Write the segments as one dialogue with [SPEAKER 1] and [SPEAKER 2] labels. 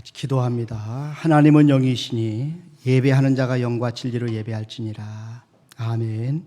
[SPEAKER 1] 같이 기도합니다. 하나님은 영이시니 예배하는 자가 영과 진리로 예배할지니라. 아멘.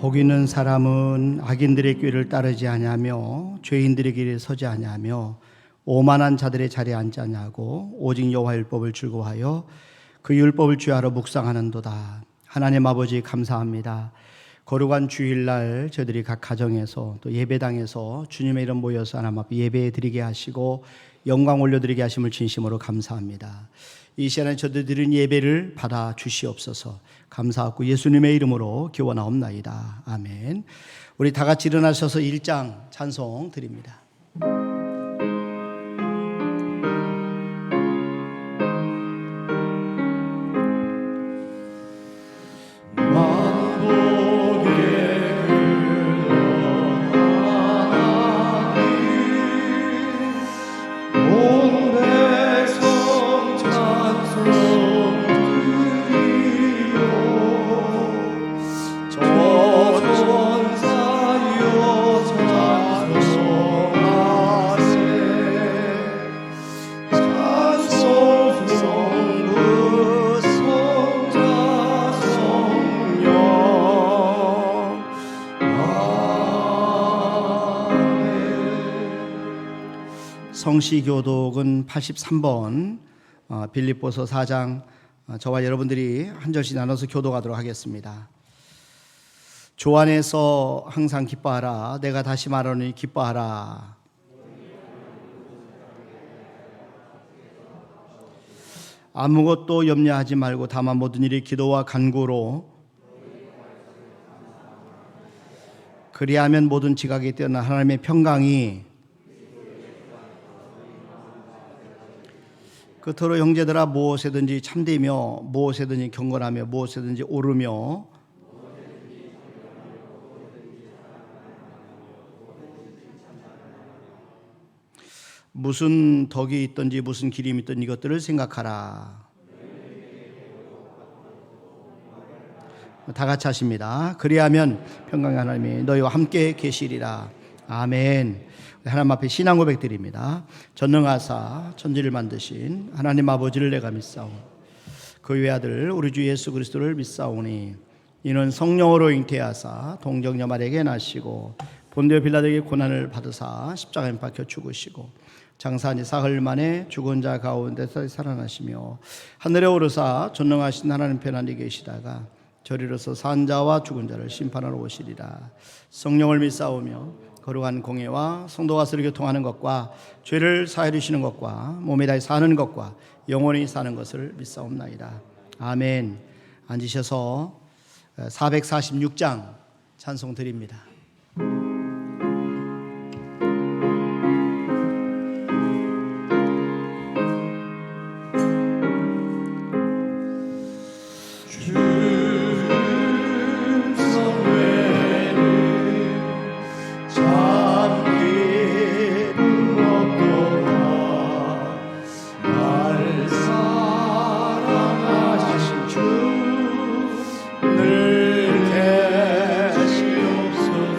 [SPEAKER 1] 복 있는 사람은 악인들의 꾀를 따르지 아니하며 죄인들의 길에 서지 아니하며 오만한 자들의 자리에 앉지 아니하고 오직 여호와의 율법을 즐거워하여 그 율법을 주야로 묵상하는도다. 하나님 아버지 감사합니다. 거룩한 주일날 저희들이 각 가정에서 또 예배당에서 주님의 이름 모여서 하나님 앞에 예배 드리게 하시고 영광 올려드리게 하심을 진심으로 감사합니다. 이 시간에 저들 드린 예배를 받아 주시옵소서. 감사하고 예수님의 이름으로 기원하옵나이다. 아멘. 우리 다 같이 일어나셔서 1장 찬송 드립니다. 성시교독은 83번 빌립보서 4장 저와 여러분들이 한 절씩 나눠서 교독하도록 하겠습니다. 주 안에서 항상 기뻐하라. 내가 다시 말하노니 기뻐하라. 아무것도 염려하지 말고 다만 모든 일이 기도와 간구로 그리하면 모든 지각이 뛰어난 하나님의 평강이 그토록 형제들아 무엇에든지 참되며 무엇에든지 경건하며 무엇에든지 오르며 무슨 덕이 있든지 무슨 기림이 있든 이것들을 생각하라. 다 같이 하십니다. 그리하면 평강의 하나님이 너희와 함께 계시리라. 아멘. 하나님 앞에 신앙 고백 드립니다. 전능하사 천지를 만드신 하나님 아버지를 내가 믿사오니 그 외아들 우리 주 예수 그리스도를 믿사오니 이는 성령으로 잉태하사 동정녀 마리아에게 나시고 본디오 빌라도에게 고난을 받으사 십자가에 못 박혀 죽으시고 장사한 지 사흘 만에 죽은 자 가운데서 살아나시며 하늘에 오르사 전능하신 하나님 편안히 계시다가 저리로서 산 자와 죽은 자를 심판하러 오시리라. 성령을 믿사오며 거룩한 공예와 성도가 서로 교통하는 것과 죄를 사하여 주시는 것과 몸에 다해 사는 것과 영원히 사는 것을 믿사옵나이다. 아멘. 앉으셔서 446장 찬송 드립니다.
[SPEAKER 2] 늘 계시옵소서.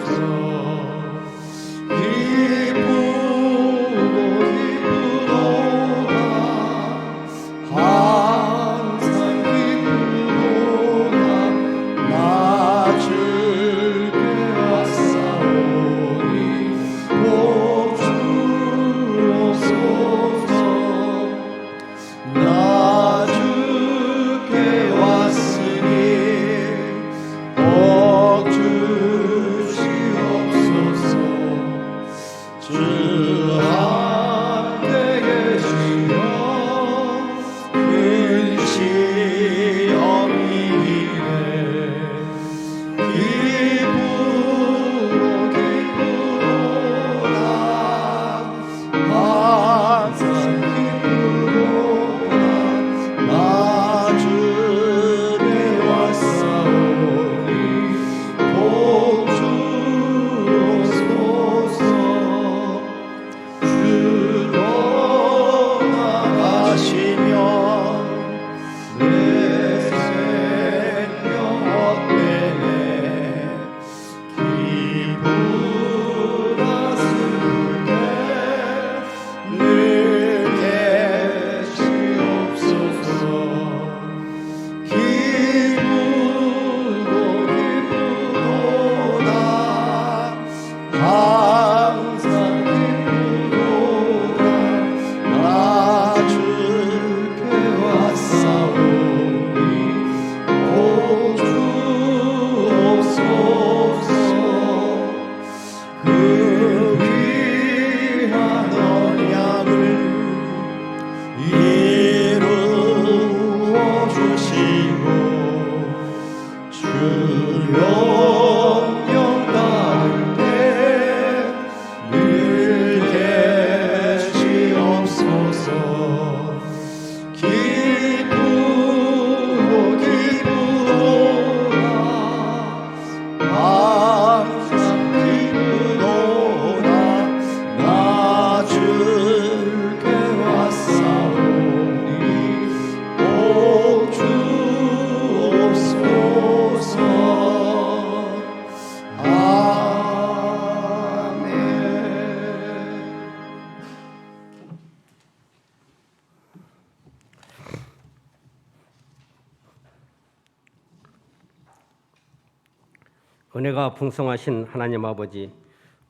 [SPEAKER 2] 은혜가 풍성하신 하나님 아버지,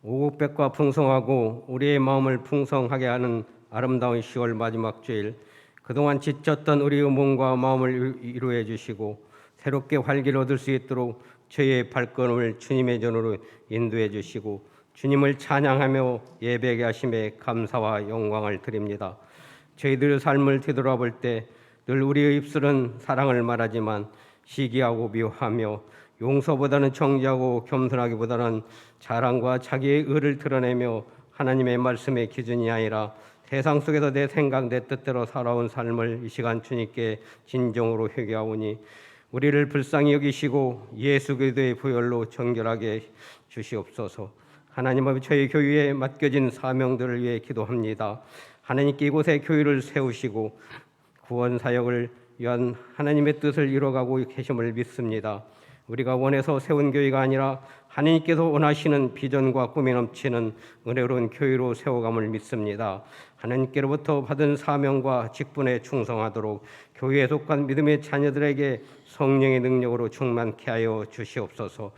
[SPEAKER 2] 오곡백과 풍성하고 우리의 마음을 풍성하게 하는 아름다운 10월 마지막 주일, 그동안 지쳤던 우리의 몸과 마음을 위로해 주시고 새롭게 활기를 얻을 수 있도록 저희의 발걸음을 주님의 전으로 인도해 주시고 주님을 찬양하며 예배하게 하심에 감사와 영광을 드립니다. 저희들의 삶을 되돌아볼 때 늘 우리의 입술은 사랑을 말하지만 시기하고 미워하며 용서보다는 정죄하고 겸손하기보다는 자랑과 자기의 의를 드러내며 하나님의 말씀의 기준이 아니라 세상 속에서 내 생각 내 뜻대로 살아온 삶을 이 시간 주님께 진정으로 회개하오니 우리를 불쌍히 여기시고 예수 그리스도의 보혈로 정결하게 주시옵소서. 하나님 아버지, 저희 교회에 맡겨진 사명들을 위해 기도합니다. 하나님께 이곳에 교회를 세우시고 구원 사역을 위한 하나님의 뜻을 이뤄가고 계심을 믿습니다. 우리가 원해서 세운 교회가 아니라 하나님께서 원하시는 비전과 꿈이 넘치는 은혜로운 교회로 세워감을 믿습니다. 하나님께로부터 받은 사명과 직분에 충성하도록 교회에 속한 믿음의 자녀들에게 성령의 능력으로 충만케 하여 주시옵소서.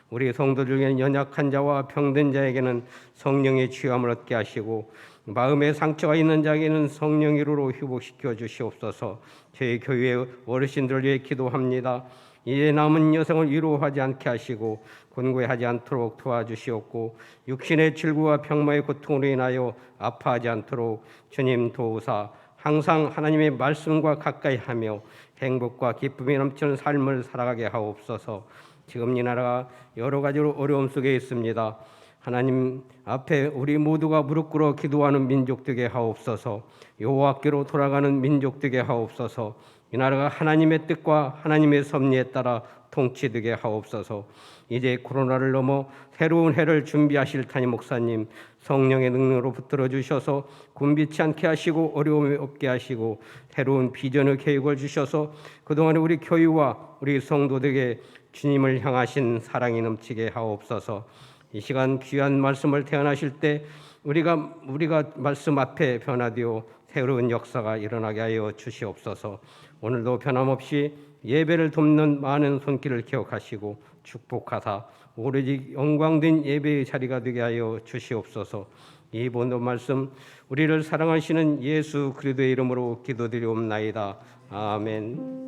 [SPEAKER 2] 우리 성도들 중에 연약한 자와 병든 자에게는 성령의 치유함을 얻게 하시고 마음에 상처가 있는 자에게는 성령 위로로 회복시켜 주시옵소서. 저희 교회 어르신들을 위해 기도합니다. 이제 남은 여성을 위로하지 않게 하시고 곤고해하지 않도록 도와주시옵고 육신의 질구와 병마의 고통으로 인하여 아파하지 않도록 주님 도우사 항상 하나님의 말씀과 가까이 하며 행복과 기쁨이 넘치는 삶을 살아가게 하옵소서. 지금 이 나라가 여러 가지로 어려움 속에 있습니다. 하나님 앞에 우리 모두가 무릎 꿇어 기도하는 민족 되게 하옵소서. 여호와께로 돌아가는 민족 되게 하옵소서. 이 나라가 하나님의 뜻과 하나님의 섭리에 따라 통치되게 하옵소서. 이제 코로나를 넘어 새로운 해를 준비하실 타임 목사님 성령의 능력으로 붙들어 주셔서 굼비치 않게 하시고 어려움이 없게 하시고 새로운 비전의 계획을 주셔서 그동안에 우리 교회와 우리 성도들에게 주님을 향하신 사랑이 넘치게 하옵소서. 이 시간 귀한 말씀을 태어나실 때 우리가 말씀 앞에 변화되어 새로운 역사가 일어나게 하여 주시옵소서. 오늘도 변함없이 예배를 돕는 많은 손길을 기억하시고 축복하사 오로지 영광된 예배의 자리가 되게 하여 주시옵소서. 이 모든 말씀 우리를 사랑하시는 예수 그리스도의 이름으로 기도드리옵나이다. 아멘.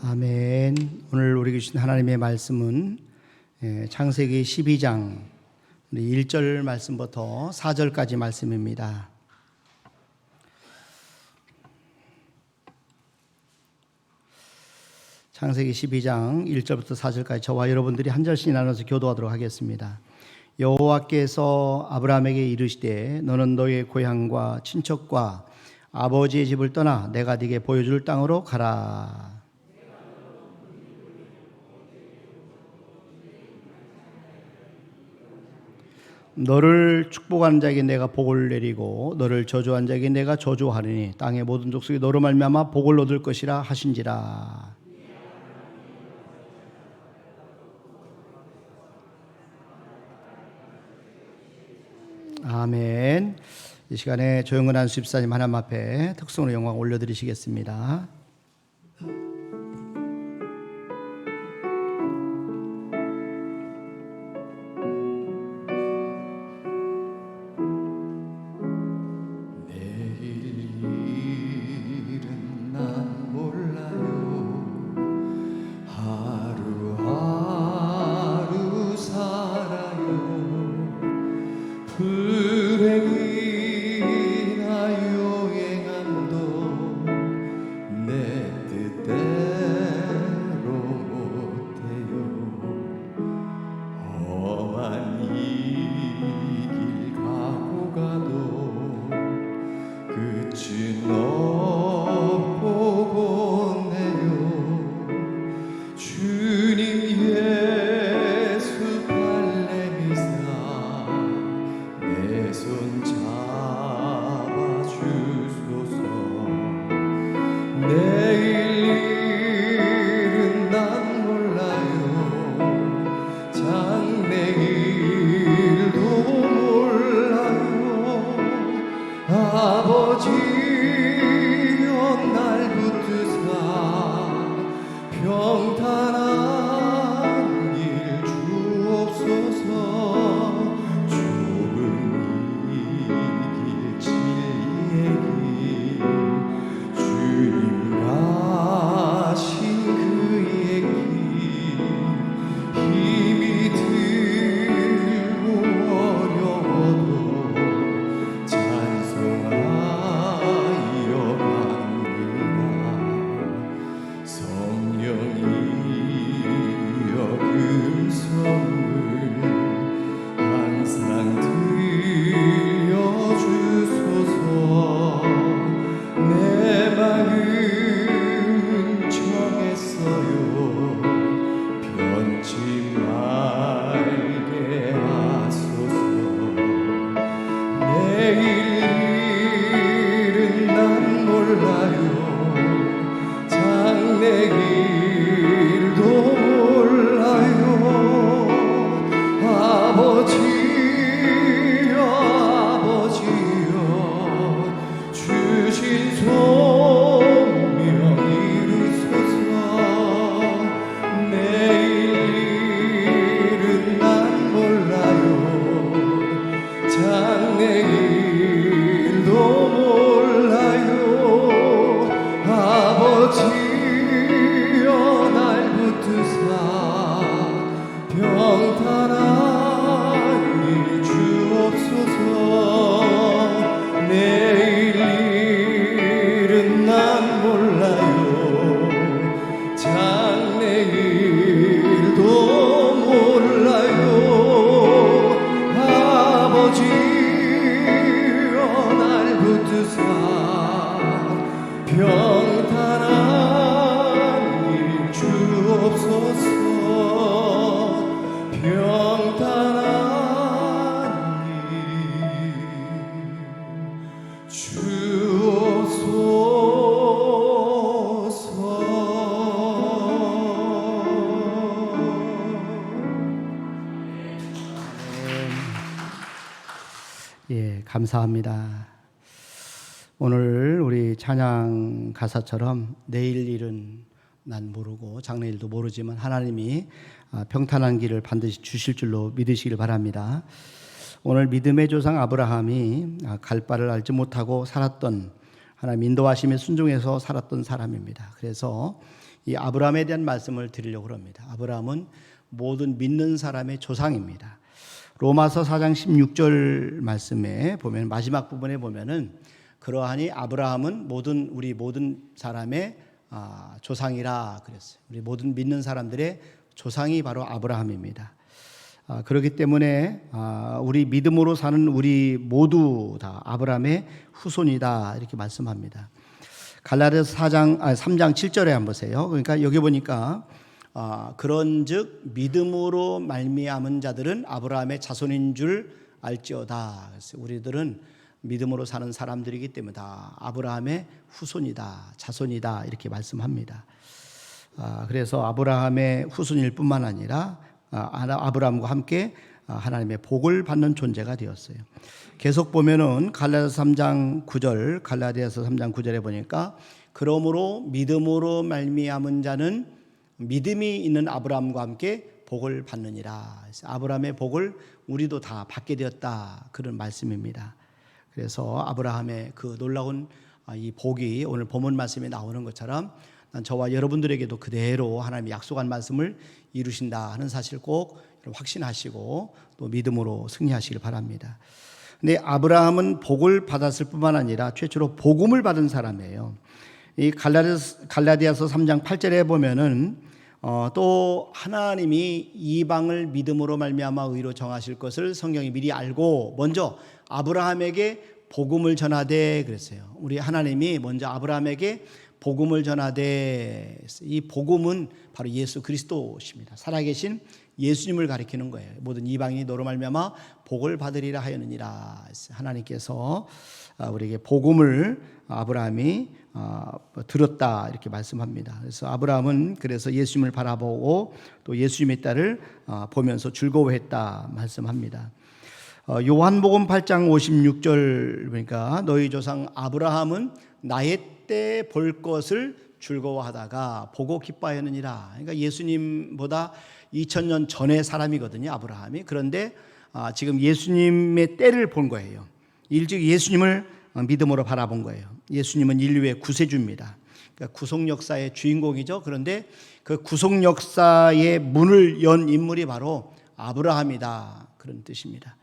[SPEAKER 1] 아멘. 오늘 우리 주신 하나님의 말씀은 창세기 12장 1절 말씀부터 4절까지 말씀입니다. 창세기 12장 1절부터 4절까지 저와 여러분들이 한 절씩 나눠서 교도하도록 하겠습니다. 여호와께서 아브라함에게 이르시되 너는 너의 고향과 친척과 아버지의 집을 떠나 내가 네게 보여줄 땅으로 가라. 너를 축복하는 자에게 내가 복을 내리고 너를 저주한 자에게 내가 저주하리니 땅의 모든 족속이 너로 말미암아 복을 얻을 것이라 하신지라. 아멘. 이 시간에 조영근 수집사님 하나님 앞에 특성으로 영광 올려드리시겠습니다.
[SPEAKER 3] 내일 일은 난 몰라요. 장래 아버지여 날 붙드사 평탄한 길 주옵소서. 좁은 이 길 진리의 길 주님 가신 그의 길 힘이 들고 어려워도 찬송하여 갑니다. 성령이여 금성을 항상 들려주소서. 내 마음 정했어요. 변치 말게 하소서. 내일 일은 난 몰라요. 장래 길도 몰라요. 아버지여 아버지여 주신 소명 이루소서. 내일 일은 난 몰라요. 장래 길도 몰라요. 아버지여 날 붙드사 평탄한 길 주옵소서. 내일 일은 난 몰라요. 장래 일도 몰라요. 아버지여 날 붙드사 평탄한 길 주옵소서. 평탄한 길
[SPEAKER 1] 예, 감사합니다. 오늘 우리 찬양 가사처럼 내일 일은 난 모르고 장래일도 모르지만 하나님이 평탄한 길을 반드시 주실 줄로 믿으시길 바랍니다. 오늘 믿음의 조상 아브라함이 갈 바를 알지 못하고 살았던, 하나님 인도하심에 순종해서 살았던 사람입니다. 그래서 이 아브라함에 대한 말씀을 드리려고 합니다. 아브라함은 모든 믿는 사람의 조상입니다. 로마서 4장 16절 말씀에 보면, 마지막 부분에 보면은 그러하니 아브라함은 우리 모든 사람의 조상이라 그랬어요. 우리 모든 믿는 사람들의 조상이 바로 아브라함입니다. 그렇기 때문에 우리 믿음으로 사는 우리 모두 다 아브라함의 후손이다 이렇게 말씀합니다. 갈라디아서 3장 7절에 한번 보세요. 그러니까 여기 보니까 그런즉 믿음으로 말미암은 자들은 아브라함의 자손인 줄 알지어다. 그래서 우리들은 믿음으로 사는 사람들이기 때문에 다 아브라함의 후손이다, 자손이다 이렇게 말씀합니다. 그래서 아브라함의 후손일 뿐만 아니라 아브라함과 함께 하나님의 복을 받는 존재가 되었어요. 계속 보면은 갈라디아서 3장 9절에 보니까 그러므로 믿음으로 말미암은 자는 믿음이 있는 아브라함과 함께 복을 받느니라. 그래서 아브라함의 복을 우리도 다 받게 되었다, 그런 말씀입니다. 그래서 아브라함의 그 놀라운 이 복이 오늘 본문 말씀에 나오는 것처럼 저와 여러분들에게도 그대로 하나님이 약속한 말씀을 이루신다 하는 사실 꼭 확신하시고 또 믿음으로 승리하시길 바랍니다. 근데 아브라함은 복을 받았을 뿐만 아니라 최초로 복음을 받은 사람이에요. 이 갈라디아서 3장 8절에 보면은 또 하나님이 이방을 믿음으로 말미암아 의로 정하실 것을 성경이 미리 알고 먼저 아브라함에게 복음을 전하되 그랬어요. 우리 하나님이 먼저 아브라함에게 복음을 전하되, 이 복음은 바로 예수 그리스도십니다. 살아계신 예수님을 가리키는 거예요. 모든 이방인이 너로 말미암아 복을 받으리라 하였느니라. 하나님께서 우리에게 복음을 아브라함이 들었다 이렇게 말씀합니다. 그래서 아브라함은 그래서 예수님을 바라보고 또 예수님의 딸을 보면서 즐거워했다 말씀합니다. 요한복음 8장 56절 보니까 너희 조상 아브라함은 나의 때 볼 것을 즐거워하다가 보고 기뻐하였느니라. 그러니까 예수님보다 2000년 전의 사람이거든요, 아브라함이. 그런데 지금 예수님의 때를 본 거예요. 일찍 예수님을 믿음으로 바라본 거예요. 예수님은 인류의 구세주입니다. 그러니까 구속 역사의 주인공이죠. 그런데 그 구속 역사의 문을 연 인물이 바로 아브라함이다, 그런 뜻입니다.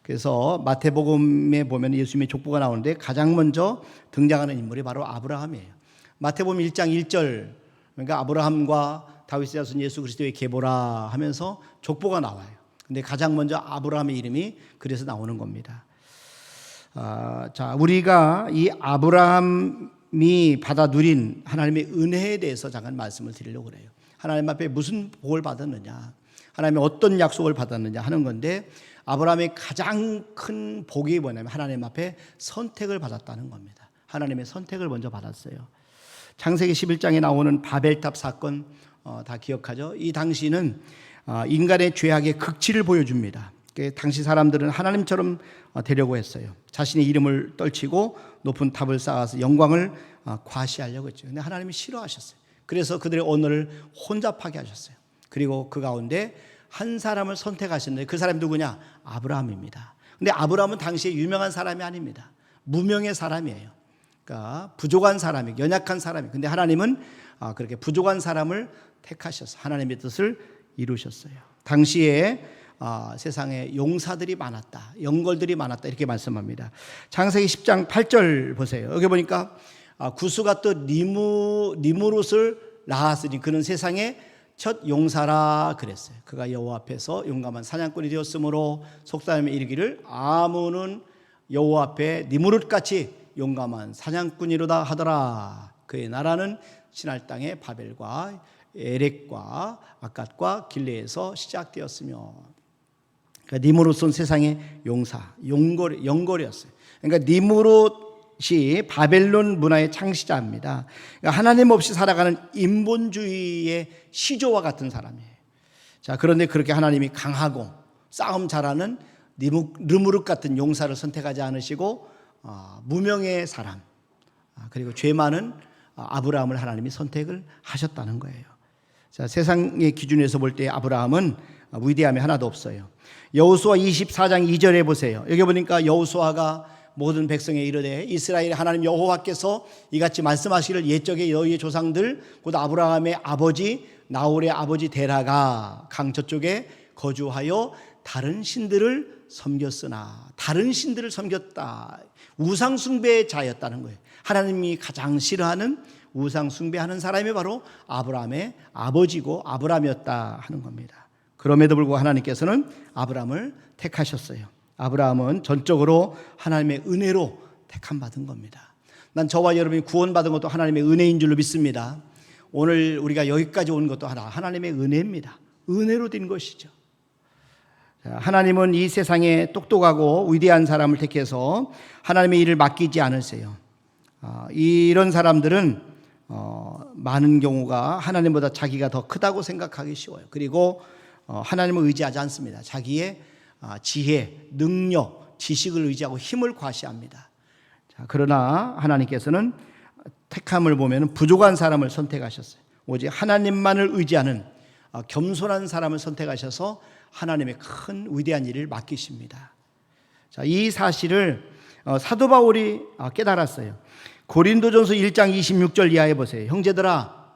[SPEAKER 1] 그래서 마태복음에 보면 예수님의 족보가 나오는데 가장 먼저 등장하는 인물이 바로 아브라함이에요. 마태복음 1장 1절, 그러니까 아브라함과 다윗의 자손 예수 그리스도의 계보라 하면서 족보가 나와요. 근데 가장 먼저 아브라함의 이름이 그래서 나오는 겁니다. 자, 우리가 이 아브라함이 받아 누린 하나님의 은혜에 대해서 잠깐 말씀을 드리려고 그래요. 하나님 앞에 무슨 복을 받았느냐, 하나님의 어떤 약속을 받았느냐 하는 건데, 아브라함의 가장 큰 복이 뭐냐면 하나님 앞에 선택을 받았다는 겁니다. 하나님의 선택을 먼저 받았어요. 창세기 11장에 나오는 바벨탑 사건 다 기억하죠? 이 당시는 인간의 죄악의 극치를 보여줍니다. 당시 사람들은 하나님처럼 되려고 했어요. 자신의 이름을 떨치고 높은 탑을 쌓아서 영광을 과시하려고 했죠. 근데 하나님이 싫어하셨어요. 그래서 그들의 언어를 혼잡하게 하셨어요. 그리고 그 가운데 한 사람을 선택하셨는데 그 사람이 누구냐? 아브라함입니다. 근데 아브라함은 당시에 유명한 사람이 아닙니다. 무명의 사람이에요. 그러니까 부족한 사람이, 연약한 사람이. 근데 하나님은 그렇게 부족한 사람을 택하셔서 하나님의 뜻을 이루셨어요. 당시에 세상에 용사들이 많았다, 영걸들이 많았다, 이렇게 말씀합니다. 창세기 10장 8절 보세요. 여기 보니까 구스가 또 니무롯을 낳았으니 그는 세상에 첫 용사라 그랬어요. 그가 여호와 앞에서 용감한 사냥꾼이 되었으므로 속담에 이르기를 아무는 여호와 앞에 니무롯같이 용감한 사냥꾼이로다 하더라. 그의 나라는 신할 땅의 바벨과 에렉과 아갓과 길레에서 시작되었으며, 그러니까 니무롯은 세상의 용사, 영걸이었어요. 그러니까 니무롯이 바벨론 문화의 창시자입니다. 그러니까 하나님 없이 살아가는 인본주의의 시조와 같은 사람이에요. 자, 그런데 그렇게 하나님이 강하고 싸움 잘하는 느무롯 같은 용사를 선택하지 않으시고 무명의 사람, 그리고 죄 많은 아브라함을 하나님이 선택을 하셨다는 거예요. 자, 세상의 기준에서 볼 때 아브라함은 위대함이 하나도 없어요. 여호수아 24장 2절에 보세요. 여기 보니까 여호수아가 모든 백성에 이르되 이스라엘의 하나님 여호와께서 이같이 말씀하시기를 옛적에 너희의 조상들 곧 아브라함의 아버지 나홀의 아버지 데라가 강 저쪽에 거주하여 다른 신들을 섬겼으나, 다른 신들을 섬겼다, 우상 숭배의 자였다는 거예요. 하나님이 가장 싫어하는 우상 숭배하는 사람이 바로 아브라함의 아버지고 아브라함이었다 하는 겁니다. 그럼에도 불구하고 하나님께서는 아브라함을 택하셨어요. 아브라함은 전적으로 하나님의 은혜로 택함 받은 겁니다. 난 저와 여러분이 구원받은 것도 하나님의 은혜인 줄로 믿습니다. 오늘 우리가 여기까지 온 것도 하나님의 은혜입니다. 은혜로 된 것이죠. 하나님은 이 세상에 똑똑하고 위대한 사람을 택해서 하나님의 일을 맡기지 않으세요. 이런 사람들은 많은 경우가 하나님보다 자기가 더 크다고 생각하기 쉬워요. 그리고 하나님을 의지하지 않습니다. 자기의 지혜, 능력, 지식을 의지하고 힘을 과시합니다. 자, 그러나 하나님께서는 택함을 보면 부족한 사람을 선택하셨어요. 오직 하나님만을 의지하는 겸손한 사람을 선택하셔서 하나님의 큰 위대한 일을 맡기십니다. 자, 이 사실을 사도 바울이 깨달았어요. 고린도전서 1장 26절 이하에 보세요. 형제들아,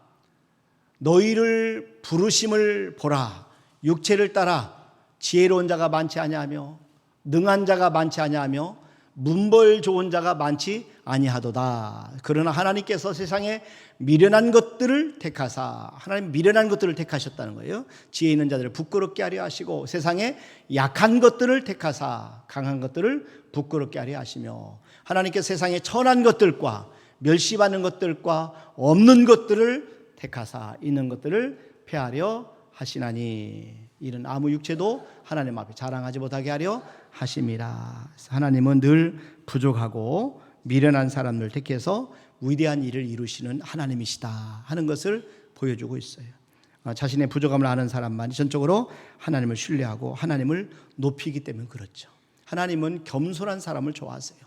[SPEAKER 1] 너희를 부르심을 보라. 육체를 따라 지혜로운 자가 많지 아니하며 능한 자가 많지 아니하며 문벌 좋은 자가 많지 아니하도다. 그러나 하나님께서 세상에 미련한 것들을 택하사, 하나님 미련한 것들을 택하셨다는 거예요. 지혜 있는 자들을 부끄럽게 하려 하시고 세상에 약한 것들을 택하사 강한 것들을 부끄럽게 하려 하시며, 하나님께서 세상에 천한 것들과 멸시받는 것들과 없는 것들을 택하사 있는 것들을 폐하려 하시나니 이는 아무 육체도 하나님 앞에 자랑하지 못하게 하려 하심이라. 하나님은 늘 부족하고 미련한 사람들 택해서 위대한 일을 이루시는 하나님이시다 하는 것을 보여주고 있어요. 자신의 부족함을 아는 사람만이 전적으로 하나님을 신뢰하고 하나님을 높이기 때문에 그렇죠. 하나님은 겸손한 사람을 좋아하세요.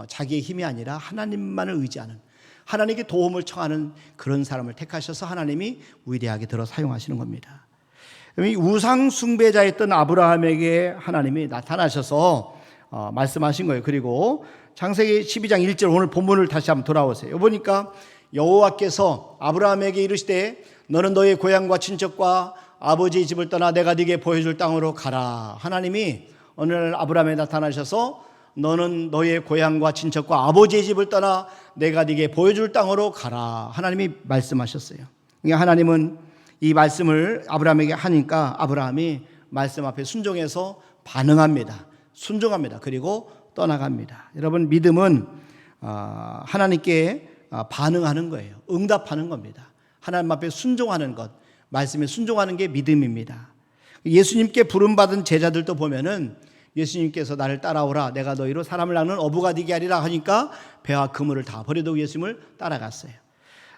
[SPEAKER 1] 자기의 힘이 아니라 하나님만을 의지하는, 하나님께 도움을 청하는 그런 사람을 택하셔서 하나님이 위대하게 들어 사용하시는 겁니다. 우상 숭배자였던 아브라함에게 하나님이 나타나셔서 말씀하신 거예요. 그리고 창세기 12장 1절, 오늘 본문을 다시 한번 돌아오세요. 보니까 여호와께서 아브라함에게 이르시되 너는 너의 고향과 친척과 아버지의 집을 떠나 내가 네게 보여줄 땅으로 가라. 하나님이 어느 날 아브라함에 나타나셔서 너는 너의 고향과 친척과 아버지의 집을 떠나 내가 네게 보여줄 땅으로 가라. 하나님이 말씀하셨어요. 그러니까 하나님은 이 말씀을 아브라함에게 하니까 아브라함이 말씀 앞에 순종해서 반응합니다. 순종합니다. 그리고 떠나갑니다. 여러분, 믿음은 하나님께 반응하는 거예요. 응답하는 겁니다. 하나님 앞에 순종하는 것, 말씀에 순종하는 게 믿음입니다. 예수님께 부름받은 제자들도 보면은 예수님께서 나를 따라오라, 내가 너희로 사람을 낳는 어부가 되게 하리라 하니까 배와 그물을 다 버려두고 예수님을 따라갔어요.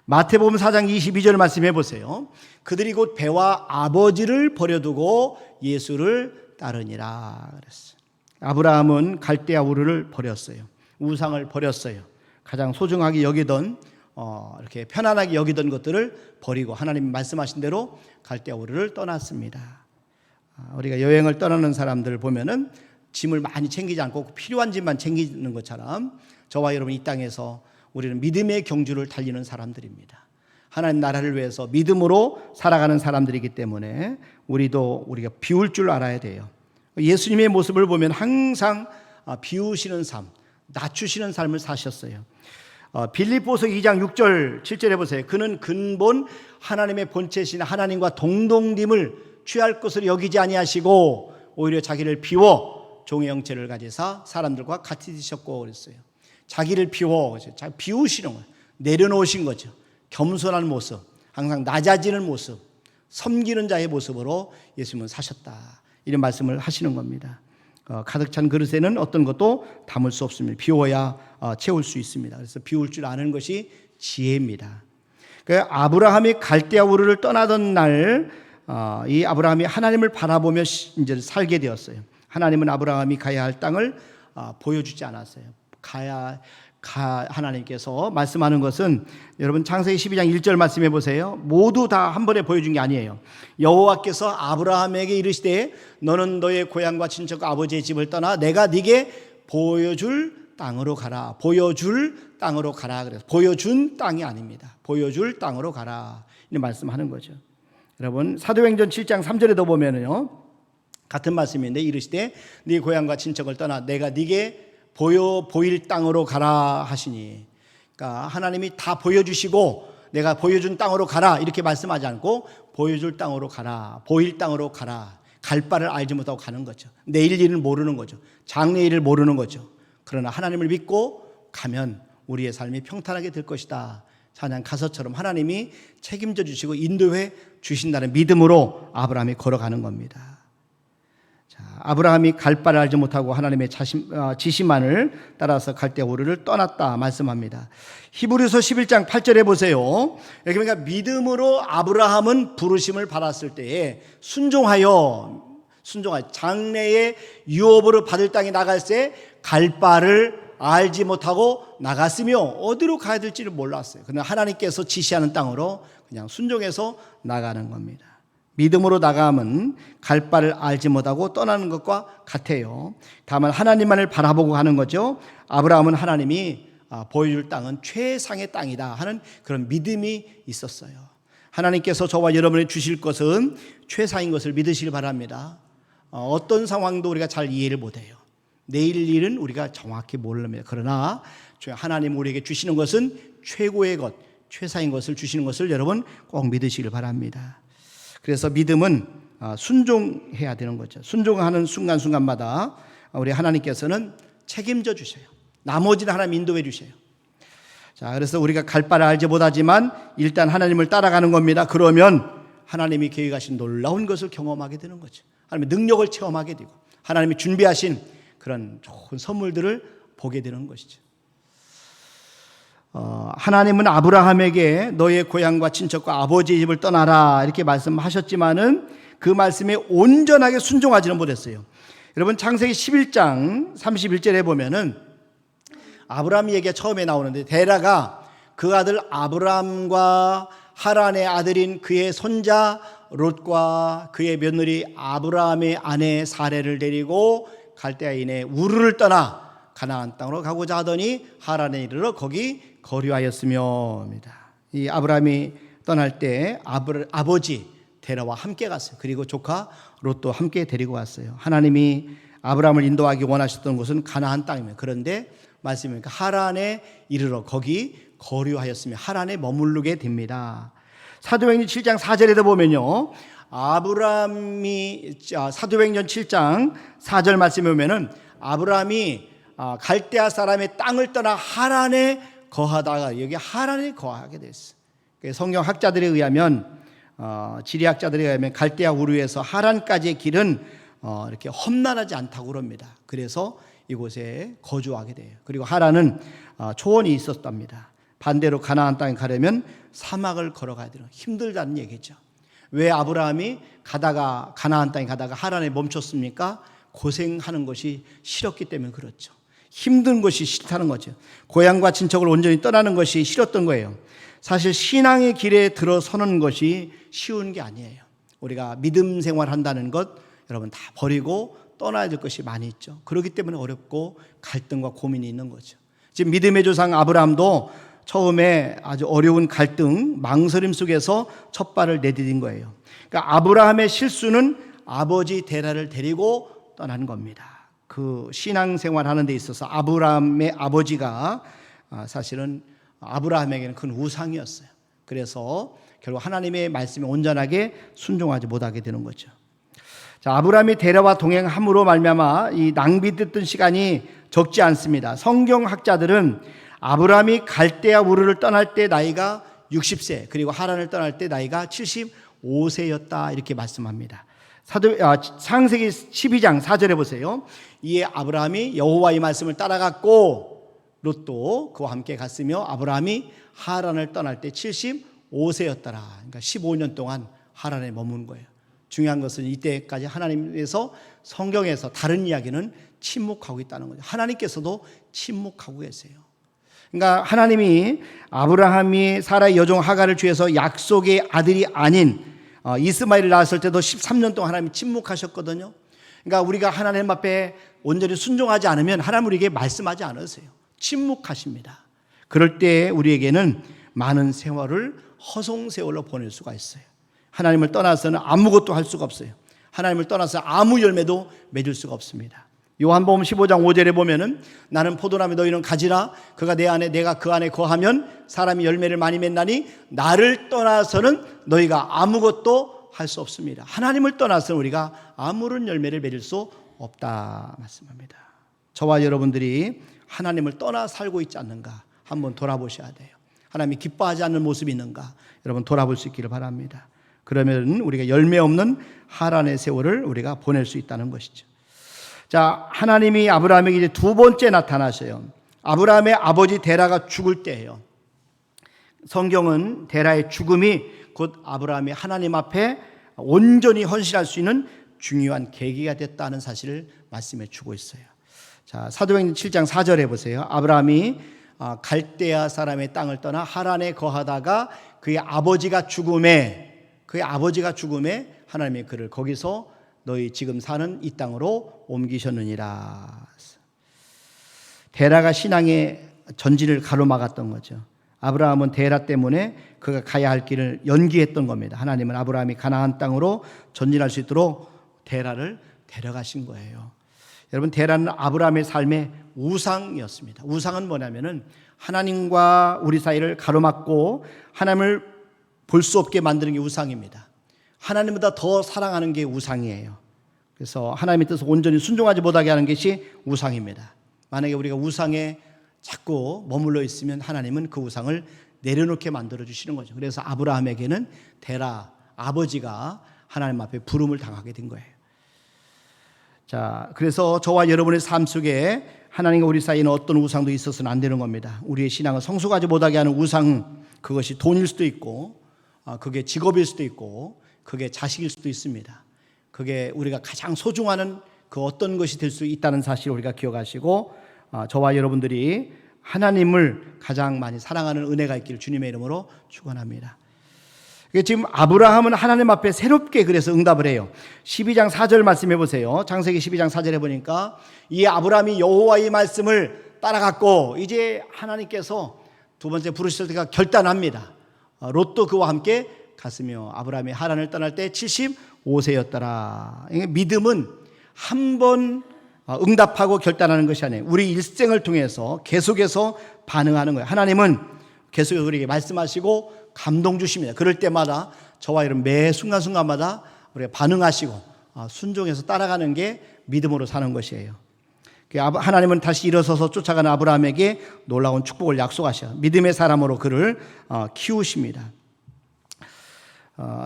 [SPEAKER 1] 마태복음 4장 22절 말씀해 보세요. 그들이 곧 배와 아버지를 버려두고 예수를 따르니라 그랬어요. 아브라함은 갈대아 우르를 버렸어요. 우상을 버렸어요. 가장 소중하게 여기던 이렇게 편안하게 여기던 것들을 버리고 하나님이 말씀하신 대로 갈대아 우르를 떠났습니다. 우리가 여행을 떠나는 사람들을 보면은 짐을 많이 챙기지 않고 필요한 짐만 챙기는 것처럼 저와 여러분 이 땅에서 우리는 믿음의 경주를 달리는 사람들입니다. 하나님 나라를 위해서 믿음으로 살아가는 사람들이기 때문에 우리가 비울 줄 알아야 돼요. 예수님의 모습을 보면 항상 비우시는 삶, 낮추시는 삶을 사셨어요. 빌립보서 2장 6절 7절에 보세요. 그는 근본 하나님의 본체신 하나님과 동동됨을 취할 것으로 여기지 아니하시고 오히려 자기를 비워 종의 형체를 가지사 사람들과 같이 드셨고 그랬어요. 자기를 비우시는 거예요. 내려놓으신 거죠. 겸손한 모습, 항상 낮아지는 모습, 섬기는 자의 모습으로 예수님은 사셨다. 이런 말씀을 하시는 겁니다. 가득 찬 그릇에는 어떤 것도 담을 수 없습니다. 비워야 채울 수 있습니다. 그래서 비울 줄 아는 것이 지혜입니다. 아브라함이 갈대아 우르를 떠나던 날, 이 아브라함이 하나님을 바라보며 이제 살게 되었어요. 하나님은 아브라함이 가야 할 땅을 보여주지 않았어요. 하나님께서 말씀하는 것은 여러분 창세기 12장 1절 말씀해 보세요. 모두 다 한 번에 보여준 게 아니에요. 여호와께서 아브라함에게 이르시되 너는 너의 고향과 친척과 아버지의 집을 떠나 내가 네게 보여줄 땅으로 가라. 보여줄 땅으로 가라. 그래서 보여준 땅이 아닙니다. 보여줄 땅으로 가라. 이런 말씀하는 거죠. 여러분 사도행전 7장 3절에도 보면은요 같은 말씀인데 이르시되 네 고향과 친척을 떠나 내가 네게 보일 땅으로 가라 하시니, 그러니까 하나님이 다 보여주시고 내가 보여준 땅으로 가라 이렇게 말씀하지 않고 보여줄 땅으로 가라, 보일 땅으로 가라. 갈 바를 알지 못하고 가는 거죠. 내일 일을 모르는 거죠. 장래 일을 모르는 거죠. 그러나 하나님을 믿고 가면 우리의 삶이 평탄하게 될 것이다. 찬양 가서처럼 하나님이 책임져 주시고 인도해 주신다는 믿음으로 아브라함이 걸어가는 겁니다. 자, 아브라함이 갈 바를 알지 못하고 하나님의 지시만을 따라서 갈대아 우르를 떠났다 말씀합니다. 히브리서 11장 8절에 보세요. 여기 그러니까 믿음으로 아브라함은 부르심을 받았을 때에 순종하여 장래의 유업으로 받을 땅에 나갈 때 갈 바를 알지 못하고 나갔으며 어디로 가야 될지를 몰랐어요. 그러나 하나님께서 지시하는 땅으로 그냥 순종해서 나가는 겁니다. 믿음으로 나가면 갈 바를 알지 못하고 떠나는 것과 같아요. 다만 하나님만을 바라보고 가는 거죠. 아브라함은 하나님이 보여줄 땅은 최상의 땅이다 하는 그런 믿음이 있었어요. 하나님께서 저와 여러분이 주실 것은 최상인 것을 믿으시길 바랍니다. 어떤 상황도 우리가 잘 이해를 못해요. 내일 일은 우리가 정확히 모릅니다. 그러나 하나님 우리에게 주시는 것은 최고의 것, 최상인 것을 주시는 것을 여러분 꼭 믿으시길 바랍니다. 그래서 믿음은 순종해야 되는 거죠. 순종하는 순간순간마다 우리 하나님께서는 책임져 주셔요. 나머지는 하나님 인도해 주셔요. 자, 그래서 우리가 갈 바를 알지 못하지만 일단 하나님을 따라가는 겁니다. 그러면 하나님이 계획하신 놀라운 것을 경험하게 되는 거죠. 하나님의 능력을 체험하게 되고 하나님이 준비하신 그런 좋은 선물들을 보게 되는 것이죠. 하나님은 아브라함에게 너의 고향과 친척과 아버지의 집을 떠나라 이렇게 말씀하셨지만은 그 말씀에 온전하게 순종하지는 못했어요. 여러분 창세기 11장 31절에 보면은 아브라함 얘기가 처음에 나오는데 데라가 그 아들 아브람과 하란의 아들인 그의 손자 롯과 그의 며느리 아브라함의 아내 사레를 데리고 갈대아인의 우르를 떠나 가나안 땅으로 가고자 하더니 하란에 이르러 거기 거류하였으며입니다. 이 아브라함이 떠날 때 아버지 데라와 함께 갔어요. 그리고 조카 롯도 함께 데리고 왔어요. 하나님이 아브라함을 인도하기 원하셨던 곳은 가나안 땅입니다. 그런데 말씀이니까 하란에 이르러 거기 거류하였으며 하란에 머무르게 됩니다. 사도행전 7장 4절에도 보면요, 아브라함이 사도행전 7장 4절 말씀에 보면은 아브라함이 갈대아 사람의 땅을 떠나 하란에 거하다가 여기 하란에 거하게 됐어요. 성경 학자들에 의하면 지리학자들에 의하면 갈대아 우르에서 하란까지의 길은 이렇게 험난하지 않다고 그럽니다. 그래서 이곳에 거주하게 돼요. 그리고 하란은 초원이 있었답니다. 반대로 가나안 땅에 가려면 사막을 걸어가야 되는 힘들다는 얘기죠. 왜 아브라함이 가다가 가나안 땅에 가다가 하란에 멈췄습니까? 고생하는 것이 싫었기 때문에 그렇죠. 힘든 것이 싫다는 거죠. 고향과 친척을 온전히 떠나는 것이 싫었던 거예요. 사실 신앙의 길에 들어서는 것이 쉬운 게 아니에요. 우리가 믿음 생활한다는 것 여러분 다 버리고 떠나야 될 것이 많이 있죠. 그렇기 때문에 어렵고 갈등과 고민이 있는 거죠. 지금 믿음의 조상 아브라함도 처음에 아주 어려운 갈등, 망설임 속에서 첫 발을 내디딘 거예요. 그러니까 아브라함의 실수는 아버지 데라를 데리고 떠난 겁니다. 그 신앙생활 하는 데 있어서 아브라함의 아버지가 사실은 아브라함에게는 큰 우상이었어요. 그래서 결국 하나님의 말씀에 온전하게 순종하지 못하게 되는 거죠. 자, 아브라함이 데라와 동행함으로 말미암아 이 낭비됐던 시간이 적지 않습니다. 성경학자들은 아브라함이 갈대아 우르를 떠날 때 나이가 60세 그리고 하란을 떠날 때 나이가 75세였다 이렇게 말씀합니다. 창세기 12장 4절에 보세요. 이에 아브라함이 여호와의 말씀을 따라갔고 롯도 그와 함께 갔으며 아브라함이 하란을 떠날 때 75세였더라. 그러니까 15년 동안 하란에 머문 거예요. 중요한 것은 이때까지 하나님께서 성경에서 다른 이야기는 침묵하고 있다는 거죠. 하나님께서도 침묵하고 계세요. 그러니까 하나님이 아브라함이 사라의 여종 하갈을 취해서 약속의 아들이 아닌 이스마엘을 낳았을 때도 13년 동안 하나님이 침묵하셨거든요. 그러니까 우리가 하나님 앞에 온전히 순종하지 않으면 하나님 우리에게 말씀하지 않으세요. 침묵하십니다. 그럴 때 우리에게는 많은 세월을 허송세월로 보낼 수가 있어요. 하나님을 떠나서는 아무것도 할 수가 없어요. 하나님을 떠나서 아무 열매도 맺을 수가 없습니다. 요한복음 15장 5절에 보면은 나는 포도나무 너희는 가지라 그가 내 안에 내가 그 안에 거하면 사람이 열매를 많이 맺나니 나를 떠나서는 너희가 아무것도 할 수 없습니다. 하나님을 떠나서는 우리가 아무런 열매를 맺을 수 없다 말씀합니다. 저와 여러분들이 하나님을 떠나 살고 있지 않는가 한번 돌아보셔야 돼요. 하나님이 기뻐하지 않는 모습이 있는가 여러분 돌아볼 수 있기를 바랍니다. 그러면 우리가 열매 없는 하란의 세월을 우리가 보낼 수 있다는 것이죠. 자, 하나님이 아브라함에게 이제 두 번째 나타나셔요. 아브라함의 아버지 데라가 죽을 때예요. 성경은 데라의 죽음이 곧 아브라함이 하나님 앞에 온전히 헌신할 수 있는 중요한 계기가 됐다는 사실을 말씀해 주고 있어요. 자, 사도행전 7장 4절에 보세요. 아브라함이 갈대아 사람의 땅을 떠나 하란에 거하다가 그의 아버지가 죽음에 하나님이 그를 거기서 너희 지금 사는 이 땅으로 옮기셨느니라. 데라가 신앙의 전진을 가로막았던 거죠. 아브라함은 데라 때문에 그가 가야 할 길을 연기했던 겁니다. 하나님은 아브라함이 가나안 땅으로 전진할 수 있도록 데라를 데려가신 거예요. 여러분, 데라는 아브라함의 삶의 우상이었습니다. 우상은 뭐냐면은 하나님과 우리 사이를 가로막고 하나님을 볼 수 없게 만드는 게 우상입니다. 하나님보다 더 사랑하는 게 우상이에요. 그래서 하나님의 뜻을 온전히 순종하지 못하게 하는 것이 우상입니다. 만약에 우리가 우상에 자꾸 머물러 있으면 하나님은 그 우상을 내려놓게 만들어 주시는 거죠. 그래서 아브라함에게는 데라 아버지가 하나님 앞에 부름을 당하게 된 거예요. 자, 그래서 저와 여러분의 삶 속에 하나님과 우리 사이에는 어떤 우상도 있어서는 안 되는 겁니다. 우리의 신앙을 성숙하지 못하게 하는 우상, 그것이 돈일 수도 있고 그게 직업일 수도 있고 그게 자식일 수도 있습니다. 그게 우리가 가장 소중한 그 어떤 것이 될 수 있다는 사실을 우리가 기억하시고 저와 여러분들이 하나님을 가장 많이 사랑하는 은혜가 있기를 주님의 이름으로 축원합니다. 지금 아브라함은 하나님 앞에 새롭게 그래서 응답을 해요. 12장 4절 말씀해 보세요. 창세기 12장 4절에 보니까 이 아브라함이 여호와의 말씀을 따라갔고 이제 하나님께서 두 번째 부르실 때가 결단합니다. 롯도 그와 함께 갔으며 아브라함이 하란을 떠날 때 75세였더라. 믿음은 한 번 응답하고 결단하는 것이 아니에요. 우리 일생을 통해서 계속해서 반응하는 거예요. 하나님은 계속 우리에게 말씀하시고 감동 주십니다. 그럴 때마다 저와 여러분 매 순간순간마다 우리가 반응하시고 순종해서 따라가는 게 믿음으로 사는 것이에요. 하나님은 다시 일어서서 쫓아가는 아브라함에게 놀라운 축복을 약속하셔 믿음의 사람으로 그를 키우십니다.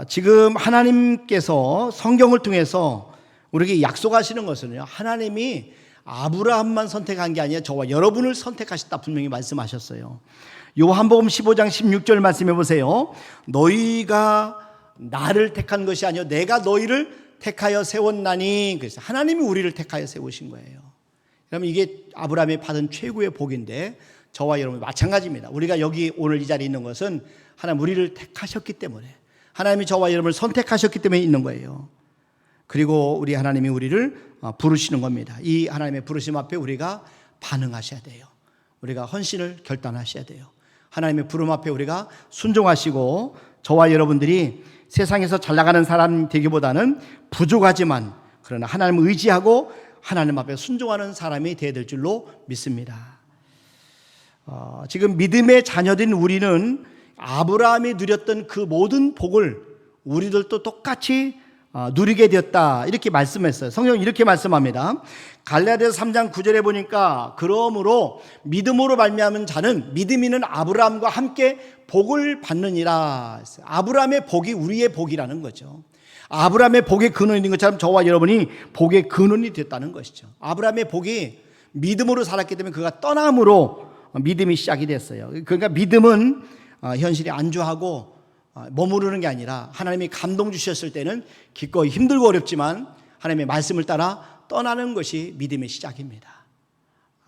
[SPEAKER 1] 지금 하나님께서 성경을 통해서 우리에게 약속하시는 것은요, 하나님이 아브라함만 선택한 게 아니라 저와 여러분을 선택하셨다 분명히 말씀하셨어요. 요한복음 15장 16절 말씀해 보세요. 너희가 나를 택한 것이 아니요 내가 너희를 택하여 세웠나니. 그래서 하나님이 우리를 택하여 세우신 거예요. 그러면 이게 아브라함이 받은 최고의 복인데 저와 여러분 마찬가지입니다. 우리가 여기 오늘 이 자리에 있는 것은 하나님 우리를 택하셨기 때문에, 하나님이 저와 여러분을 선택하셨기 때문에 있는 거예요. 그리고 우리 하나님이 우리를 부르시는 겁니다. 이 하나님의 부르심 앞에 우리가 반응하셔야 돼요. 우리가 헌신을 결단하셔야 돼요. 하나님의 부름 앞에 우리가 순종하시고 저와 여러분들이 세상에서 잘 나가는 사람 되기보다는 부족하지만 그러나 하나님을 의지하고 하나님 앞에 순종하는 사람이 되어야 될 줄로 믿습니다. 지금 믿음의 자녀된 우리는 아브라함이 누렸던 그 모든 복을 우리들도 똑같이 누리게 되었다 이렇게 말씀했어요. 성경은 이렇게 말씀합니다. 갈라디아서 3장 9절에 보니까 그러므로 믿음으로 말미암은 자는 믿음이 있는 아브라함과 함께 복을 받느니라. 아브라함의 복이 우리의 복이라는 거죠. 아브라함의 복의 근원이 된 것처럼 저와 여러분이 복의 근원이 됐다는 것이죠. 아브라함의 복이 믿음으로 살았기 때문에 그가 떠남으로 믿음이 시작이 됐어요. 그러니까 믿음은 현실에 안주하고 머무르는 게 아니라 하나님이 감동 주셨을 때는 기꺼이 힘들고 어렵지만 하나님의 말씀을 따라 떠나는 것이 믿음의 시작입니다.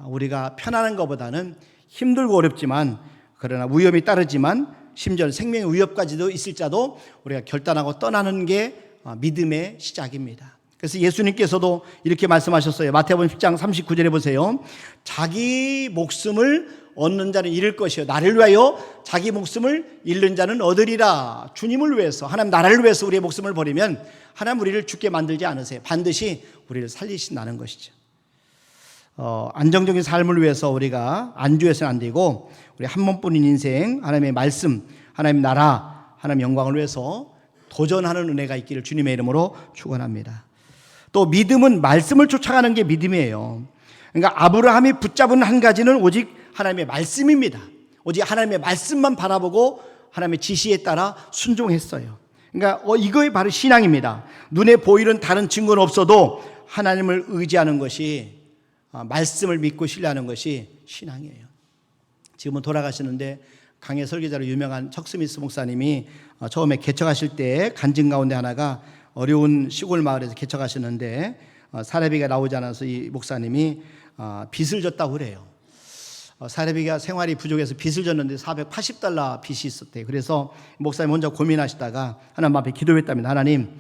[SPEAKER 1] 우리가 편안한 것보다는 힘들고 어렵지만 그러나 위험이 따르지만 심지어 생명의 위협까지도 있을지라도 우리가 결단하고 떠나는 게 믿음의 시작입니다. 그래서 예수님께서도 이렇게 말씀하셨어요. 마태복음 10장 39절에 보세요. 자기 목숨을 얻는 자는 잃을 것이요 나를 위하여 자기 목숨을 잃는 자는 얻으리라. 주님을 위해서, 하나님 나라를 위해서 우리의 목숨을 버리면 하나님 우리를 죽게 만들지 않으세요. 반드시 우리를 살리신다는 것이죠. 안정적인 삶을 위해서 우리가 안주해서는 안 되고 우리 한 번뿐인 인생 하나님의 말씀, 하나님 나라, 하나님 영광을 위해서 도전하는 은혜가 있기를 주님의 이름으로 축원합니다. 또 믿음은 말씀을 쫓아가는 게 믿음이에요. 그러니까 아브라함이 붙잡은 한 가지는 오직 하나님의 말씀입니다. 오직 하나님의 말씀만 바라보고 하나님의 지시에 따라 순종했어요. 그러니까 이거에 바로 신앙입니다. 눈에 보이는 다른 증거는 없어도 하나님을 의지하는 것이, 말씀을 믿고 신뢰하는 것이 신앙이에요. 지금은 돌아가시는데 강해 설교자로 유명한 척스미스 목사님이 처음에 개척하실 때 간증 가운데 하나가 어려운 시골 마을에서 개척하셨는데 사례비가 나오지 않아서 이 목사님이 빚을 졌다고 그래요. 사례비가 생활이 부족해서 빚을 졌는데 $480 빚이 있었대요. 그래서 목사님 혼자 고민하시다가 하나님 앞에 기도했답니다. 하나님,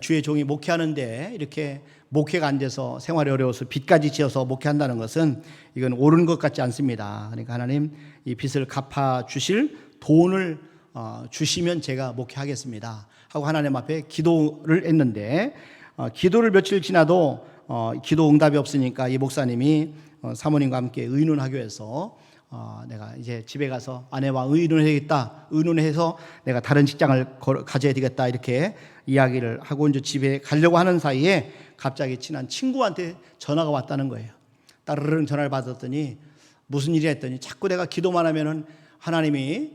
[SPEAKER 1] 주의 종이 목회하는데 이렇게 목회가 안 돼서 생활이 어려워서 빚까지 지어서 목회한다는 것은 이건 옳은 것 같지 않습니다. 그러니까 하나님 이 빚을 갚아 주실 돈을 주시면 제가 목회하겠습니다 하고 하나님 앞에 기도를 했는데 기도를 며칠 지나도 기도 응답이 없으니까 이 목사님이 사모님과 함께 의논하교에서 내가 이제 집에 가서 아내와 의논해야겠다, 의논해서 내가 다른 직장을 가져야 되겠다 이렇게 이야기를 하고 이제 집에 가려고 하는 사이에 갑자기 친한 친구한테 전화가 왔다는 거예요. 따르릉 전화를 받았더니 무슨 일이야 했더니 자꾸 내가 기도만 하면은 하나님이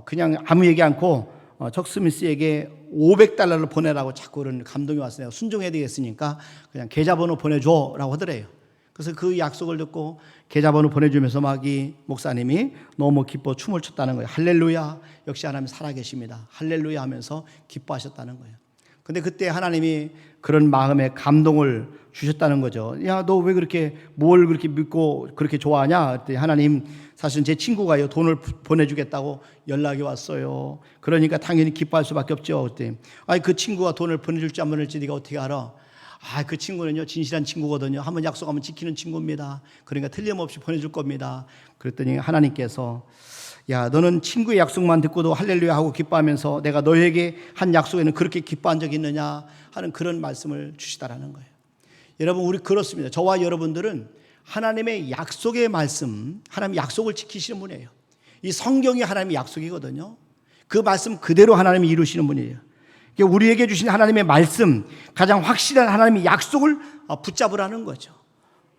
[SPEAKER 1] 그냥 아무 얘기 않고 척스미스에게 $500를 보내라고 자꾸 그런 감동이 왔어요. 내가 순종해야 되겠으니까 그냥 계좌번호 보내줘라고 하더래요. 그래서 그 약속을 듣고 계좌번호 보내주면서 막 이 목사님이 너무 기뻐 춤을 췄다는 거예요. 할렐루야, 역시 하나님 살아계십니다. 할렐루야 하면서 기뻐하셨다는 거예요. 근데 그때 하나님이 그런 마음에 감동을 주셨다는 거죠. 야, 너 왜 그렇게 뭘 그렇게 믿고 그렇게 좋아하냐? 그랬더니 하나님, 사실은 제 친구가요, 돈을 보내주겠다고 연락이 왔어요. 그러니까 당연히 기뻐할 수밖에 없죠. 그때 아니, 그 친구가 돈을 보내줄지 안 보내줄지 네가 어떻게 알아? 아, 그 친구는요 진실한 친구거든요. 한번 약속하면 지키는 친구입니다. 그러니까 틀림없이 보내줄 겁니다. 그랬더니 하나님께서, 야, 너는 친구의 약속만 듣고도 할렐루야 하고 기뻐하면서 내가 너에게 한 약속에는 그렇게 기뻐한 적이 있느냐 하는 그런 말씀을 주시다라는 거예요. 여러분, 우리 그렇습니다. 저와 여러분들은 하나님의 약속의 말씀, 하나님 약속을 지키시는 분이에요. 이 성경이 하나님의 약속이거든요. 그 말씀 그대로 하나님이 이루시는 분이에요. 우리에게 주신 하나님의 말씀, 가장 확실한 하나님의 약속을 붙잡으라는 거죠.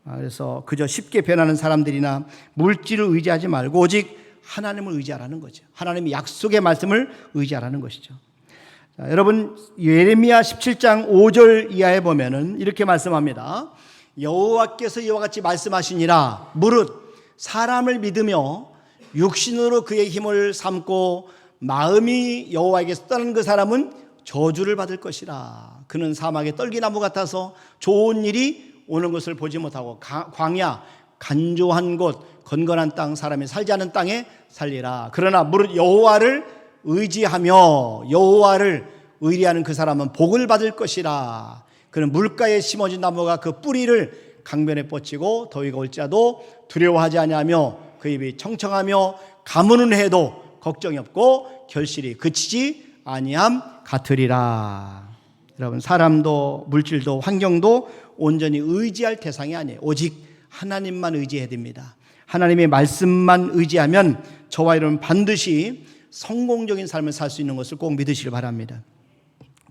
[SPEAKER 1] 그래서 그저 쉽게 변하는 사람들이나 물질을 의지하지 말고 오직 하나님을 의지하라는 거죠. 하나님의 약속의 말씀을 의지하라는 것이죠. 자, 여러분, 예레미야 17장 5절 이하에 보면은 이렇게 말씀합니다. 여호와께서 이와 같이 말씀하시니라. 무릇 사람을 믿으며 육신으로 그의 힘을 삼고 마음이 여호와에게서 떠난 그 사람은 저주를 받을 것이라. 그는 사막의 떨기나무 같아서 좋은 일이 오는 것을 보지 못하고 광야 간조한 곳 건건한 땅 사람이 살지 않은 땅에 살리라. 그러나 무릇 여호와를 의지하며 여호와를 의리하는 그 사람은 복을 받을 것이라. 그는 물가에 심어진 나무가 그 뿌리를 강변에 뻗치고 더위가 올지라도 두려워하지 아니하며 그 입이 청청하며 가무는 해도 걱정이 없고 결실이 그치지 아니함 같으리라. 여러분, 사람도 물질도 환경도 온전히 의지할 대상이 아니에요. 오직 하나님만 의지해야 됩니다. 하나님의 말씀만 의지하면 저와 여러분 반드시 성공적인 삶을 살 수 있는 것을 꼭 믿으시길 바랍니다.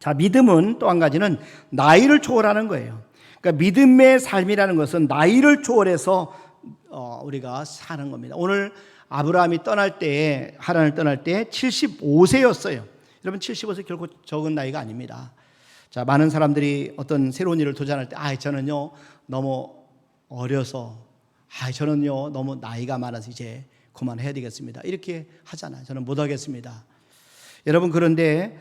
[SPEAKER 1] 자, 믿음은 또 한 가지는 나이를 초월하는 거예요. 그러니까 믿음의 삶이라는 것은 나이를 초월해서 우리가 사는 겁니다. 오늘 아브라함이 떠날 때, 하란을 떠날 때 75세였어요. 여러분, 75세 결코 적은 나이가 아닙니다. 자, 많은 사람들이 어떤 새로운 일을 도전할 때, 저는요 너무 어려서, 저는요 너무 나이가 많아서 이제 그만해야 되겠습니다, 이렇게 하잖아요. 저는 못하겠습니다. 여러분, 그런데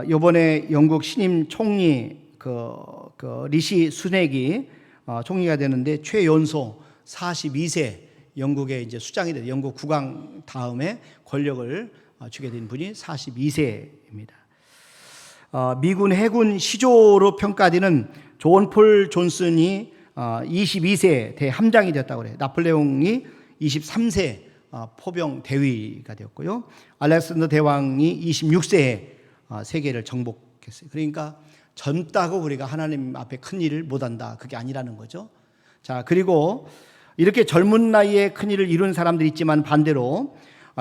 [SPEAKER 1] 이번에 영국 신임 총리 리시 수넥이 총리가 되는데 최연소 42세 영국의 이제 수장이 돼요. 영국 국왕 다음에 권력을 쥐게 된 분이 42세입니다. 미군 해군 시조로 평가되는 존 폴 존슨이 22세 대함장이 되었다고 그래요. 나폴레옹이 23세 포병 대위가 되었고요. 알렉산더 대왕이 26세에 세계를 정복했어요. 그러니까 젊다고 우리가 하나님 앞에 큰 일을 못한다, 그게 아니라는 거죠. 자, 그리고 이렇게 젊은 나이에 큰 일을 이룬 사람들이 있지만 반대로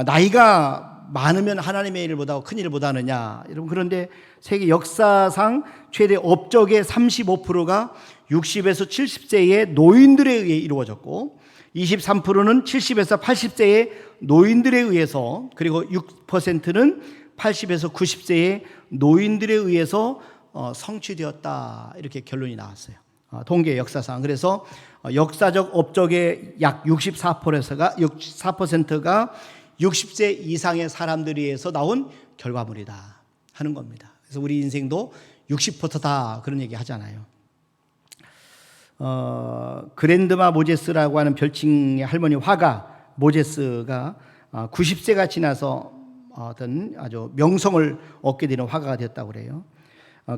[SPEAKER 1] 나이가 많으면 하나님의 일을 못하고 큰 일을 못하느냐, 여러분. 그런데 세계 역사상 최대 업적의 35%가 60에서 70세의 노인들에 의해 이루어졌고 23%는 70에서 80세의 노인들에 의해서, 그리고 6%는 80에서 90세의 노인들에 의해서 성취되었다, 이렇게 결론이 나왔어요. 통계 역사상. 그래서 역사적 업적의 약 64%가 60세 이상의 사람들에 의해서 나온 결과물이다 하는 겁니다. 그래서 우리 인생도 60%다, 그런 얘기 하잖아요. 그랜드마 모제스라고 하는 별칭의 할머니 화가 모제스가 90세가 지나서 어떤 아주 명성을 얻게 되는 화가가 되었다고 그래요.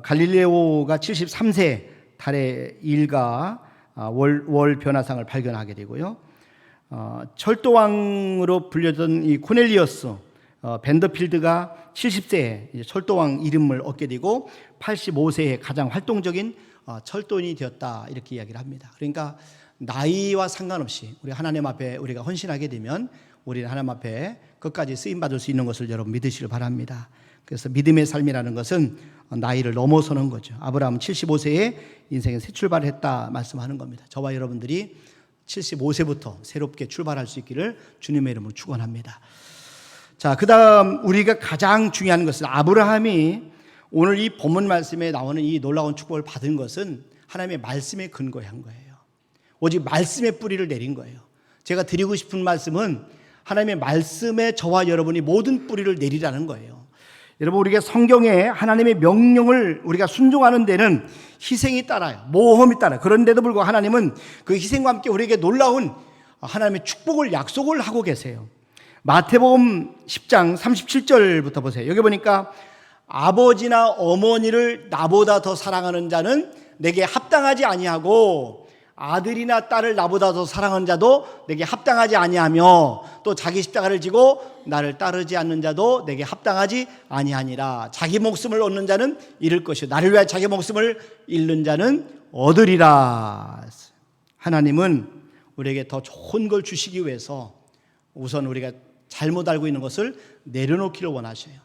[SPEAKER 1] 갈릴레오가 73세 달의 일과 월 변화상을 발견하게 되고요. 철도왕으로 불려던 이 코넬리어스 밴더필드가 70세에 철도왕 이름을 얻게 되고 85세에 가장 활동적인 철도인이 되었다, 이렇게 이야기를 합니다. 그러니까 나이와 상관없이 우리 하나님 앞에 우리가 헌신하게 되면 우리는 하나님 앞에 끝까지 쓰임받을 수 있는 것을 여러분 믿으시길 바랍니다. 그래서 믿음의 삶이라는 것은 나이를 넘어서는 거죠. 아브라함은 75세에 인생의 새 출발을 했다 말씀하는 겁니다. 저와 여러분들이 75세부터 새롭게 출발할 수 있기를 주님의 이름으로 축원합니다. 자, 그 다음 우리가 가장 중요한 것은, 아브라함이 오늘 이 본문 말씀에 나오는 이 놀라운 축복을 받은 것은 하나님의 말씀에 근거한 거예요. 오직 말씀의 뿌리를 내린 거예요. 제가 드리고 싶은 말씀은 하나님의 말씀에 저와 여러분이 모든 뿌리를 내리라는 거예요. 여러분, 우리가 성경에 하나님의 명령을 우리가 순종하는 데는 희생이 따라요. 모험이 따라요. 그런데도 불구하고 하나님은 그 희생과 함께 우리에게 놀라운 하나님의 축복을 약속을 하고 계세요. 마태복음 10장 37절부터 보세요. 여기 보니까 아버지나 어머니를 나보다 더 사랑하는 자는 내게 합당하지 아니하고 아들이나 딸을 나보다 더 사랑하는 자도 내게 합당하지 아니하며 또 자기 십자가를 지고 나를 따르지 않는 자도 내게 합당하지 아니하니라. 자기 목숨을 얻는 자는 잃을 것이요 나를 위하여 자기 목숨을 잃는 자는 얻으리라. 하나님은 우리에게 더 좋은 걸 주시기 위해서 우선 우리가 잘못 알고 있는 것을 내려놓기를 원하셔요.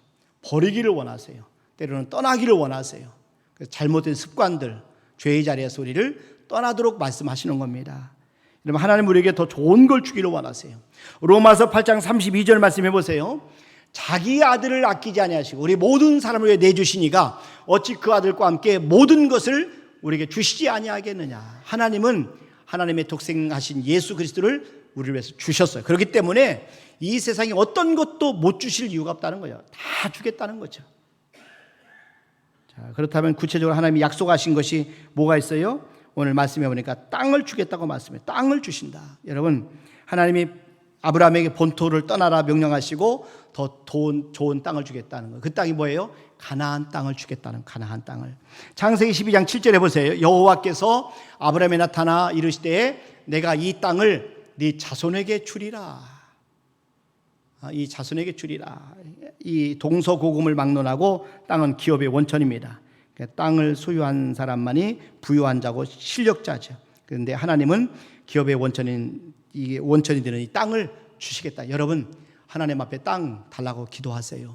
[SPEAKER 1] 버리기를 원하세요. 때로는 떠나기를 원하세요. 그래서 잘못된 습관들, 죄의 자리에서 우리를 떠나도록 말씀하시는 겁니다. 여러분, 하나님 우리에게 더 좋은 걸 주기를 원하세요. 로마서 8장 32절 말씀해 보세요. 자기 아들을 아끼지 아니하시고 우리 모든 사람을 위해 내주시니가 어찌 그 아들과 함께 모든 것을 우리에게 주시지 아니하겠느냐. 하나님은 하나님의 독생하신 예수 그리스도를 우리를 위해서 주셨어요. 그렇기 때문에 이 세상에 어떤 것도 못 주실 이유가 없다는 거예요. 다 주겠다는 거죠. 자, 그렇다면 구체적으로 하나님이 약속하신 것이 뭐가 있어요? 오늘 말씀해 보니까 땅을 주겠다고 말씀해요. 땅을 주신다. 여러분, 하나님이 아브라함에게 본토를 떠나라 명령하시고 더 좋은 땅을 주겠다는 거예요. 그 땅이 뭐예요? 가나안 땅을 주겠다는, 가나안 땅을. 창세기 12장 7절에 보세요. 여호와께서 아브라함에 나타나 이르시되 내가 이 땅을 네 자손에게 주리라. 이 자손에게 주리라. 이 동서고금을 막론하고 땅은 기업의 원천입니다. 땅을 소유한 사람만이 부유한 자고 실력자죠. 그런데 하나님은 기업의 원천인, 이게 원천이 되는 이 땅을 주시겠다. 여러분, 하나님 앞에 땅 달라고 기도하세요.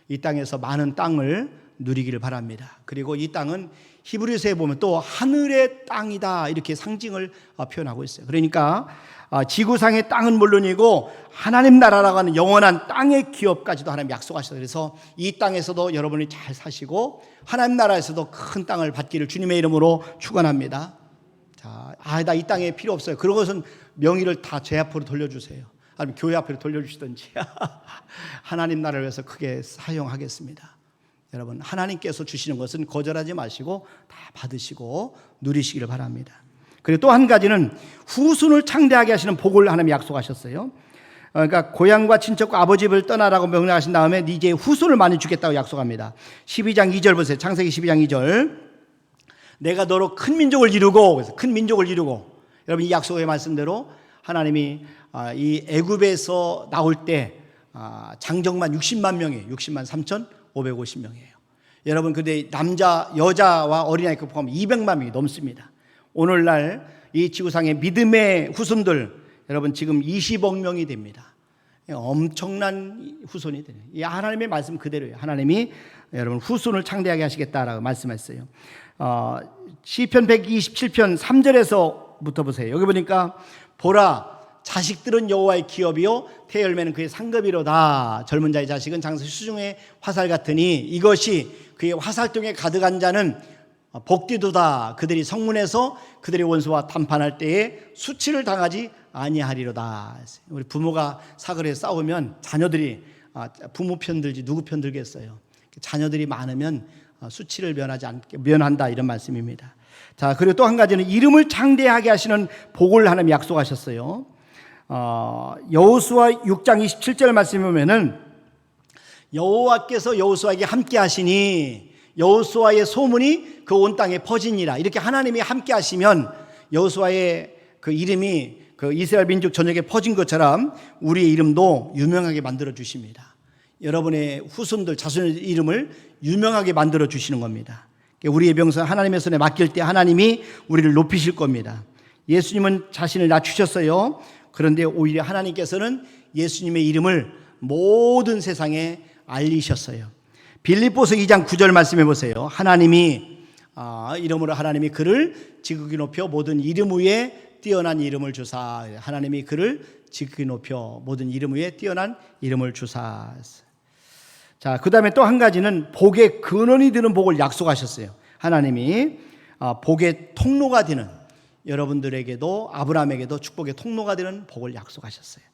[SPEAKER 1] 이 땅에서 많은 땅을 누리기를 바랍니다. 그리고 이 땅은 히브리서에 보면 또 하늘의 땅이다 이렇게 상징을 표현하고 있어요. 그러니까 지구상의 땅은 물론이고 하나님 나라라고 하는 영원한 땅의 기업까지도 하나님 약속하셨어요. 그래서 이 땅에서도 여러분이 잘 사시고 하나님 나라에서도 큰 땅을 받기를 주님의 이름으로 축원합니다. 자, 나 이 땅에 필요 없어요. 그런 것은 명의를 다 제 앞으로 돌려주세요. 아니면 교회 앞으로 돌려주시든지 하나님 나라를 위해서 크게 사용하겠습니다. 여러분, 하나님께서 주시는 것은 거절하지 마시고 다 받으시고 누리시기를 바랍니다. 그리고 또 한 가지는 후손을 창대하게 하시는 복을 하나님이 약속하셨어요. 그러니까 고향과 친척과 아버지 집을 떠나라고 명령하신 다음에 이제 후손을 많이 주겠다고 약속합니다. 12장 2절 보세요. 창세기 12장 2절. 내가 너로 큰 민족을 이루고, 그래서 큰 민족을 이루고, 여러분 이 약속의 말씀대로 하나님이 이 애굽에서 나올 때 장정만 60만 명이에요. 60만 3,550명이에요. 여러분, 근데 남자, 여자와 어린아이 포함 200만 명이 넘습니다. 오늘날 이 지구상의 믿음의 후손들, 여러분 지금 20억 명이 됩니다. 엄청난 후손이 되는, 이 하나님의 말씀 그대로예요. 하나님이 여러분 후손을 창대하게 하시겠다라고 말씀했어요. 시편 127편 3절에서부터 보세요. 여기 보니까 보라, 자식들은 여호와의 기업이요 태열매는 그의 상급이로다. 젊은 자의 자식은 장수 수중의 화살 같으니 이것이 그의 화살통에 가득한 자는 복되도다. 그들이 성문에서 그들의 원수와 담판할 때에 수치를 당하지 아니하리로다. 우리 부모가 사거리에서 싸우면 자녀들이 부모 편 들지 누구 편 들겠어요. 자녀들이 많으면 수치를 면한다 이런 말씀입니다. 자, 그리고 또 한 가지는 이름을 창대하게 하시는 복을 하나님이 약속하셨어요. 여호수아 6장 27절 말씀에 보면은 여호와께서 여호수아에게 함께 하시니 여호수아의 소문이 그 온 땅에 퍼지니라. 이렇게 하나님이 함께 하시면 여호수아의 그 이름이 그 이스라엘 민족 전역에 퍼진 것처럼 우리의 이름도 유명하게 만들어 주십니다. 여러분의 후손들 자손의 이름을 유명하게 만들어 주시는 겁니다. 우리의 병선 하나님의 손에 맡길 때 하나님이 우리를 높이실 겁니다. 예수님은 자신을 낮추셨어요. 그런데 오히려 하나님께서는 예수님의 이름을 모든 세상에 알리셨어요. 빌립보서 2장 9절 말씀해 보세요. 하나님이 이름으로 하나님이 그를 지극히 높여 모든 이름 위에 뛰어난 이름을 주사. 하나님이 그를 지극히 높여 모든 이름 위에 뛰어난 이름을 주사. 자, 그 다음에 또 한 가지는 복의 근원이 되는 복을 약속하셨어요. 하나님이 복의 통로가 되는, 여러분들에게도 아브라함에게도 축복의 통로가 되는 복을 약속하셨어요.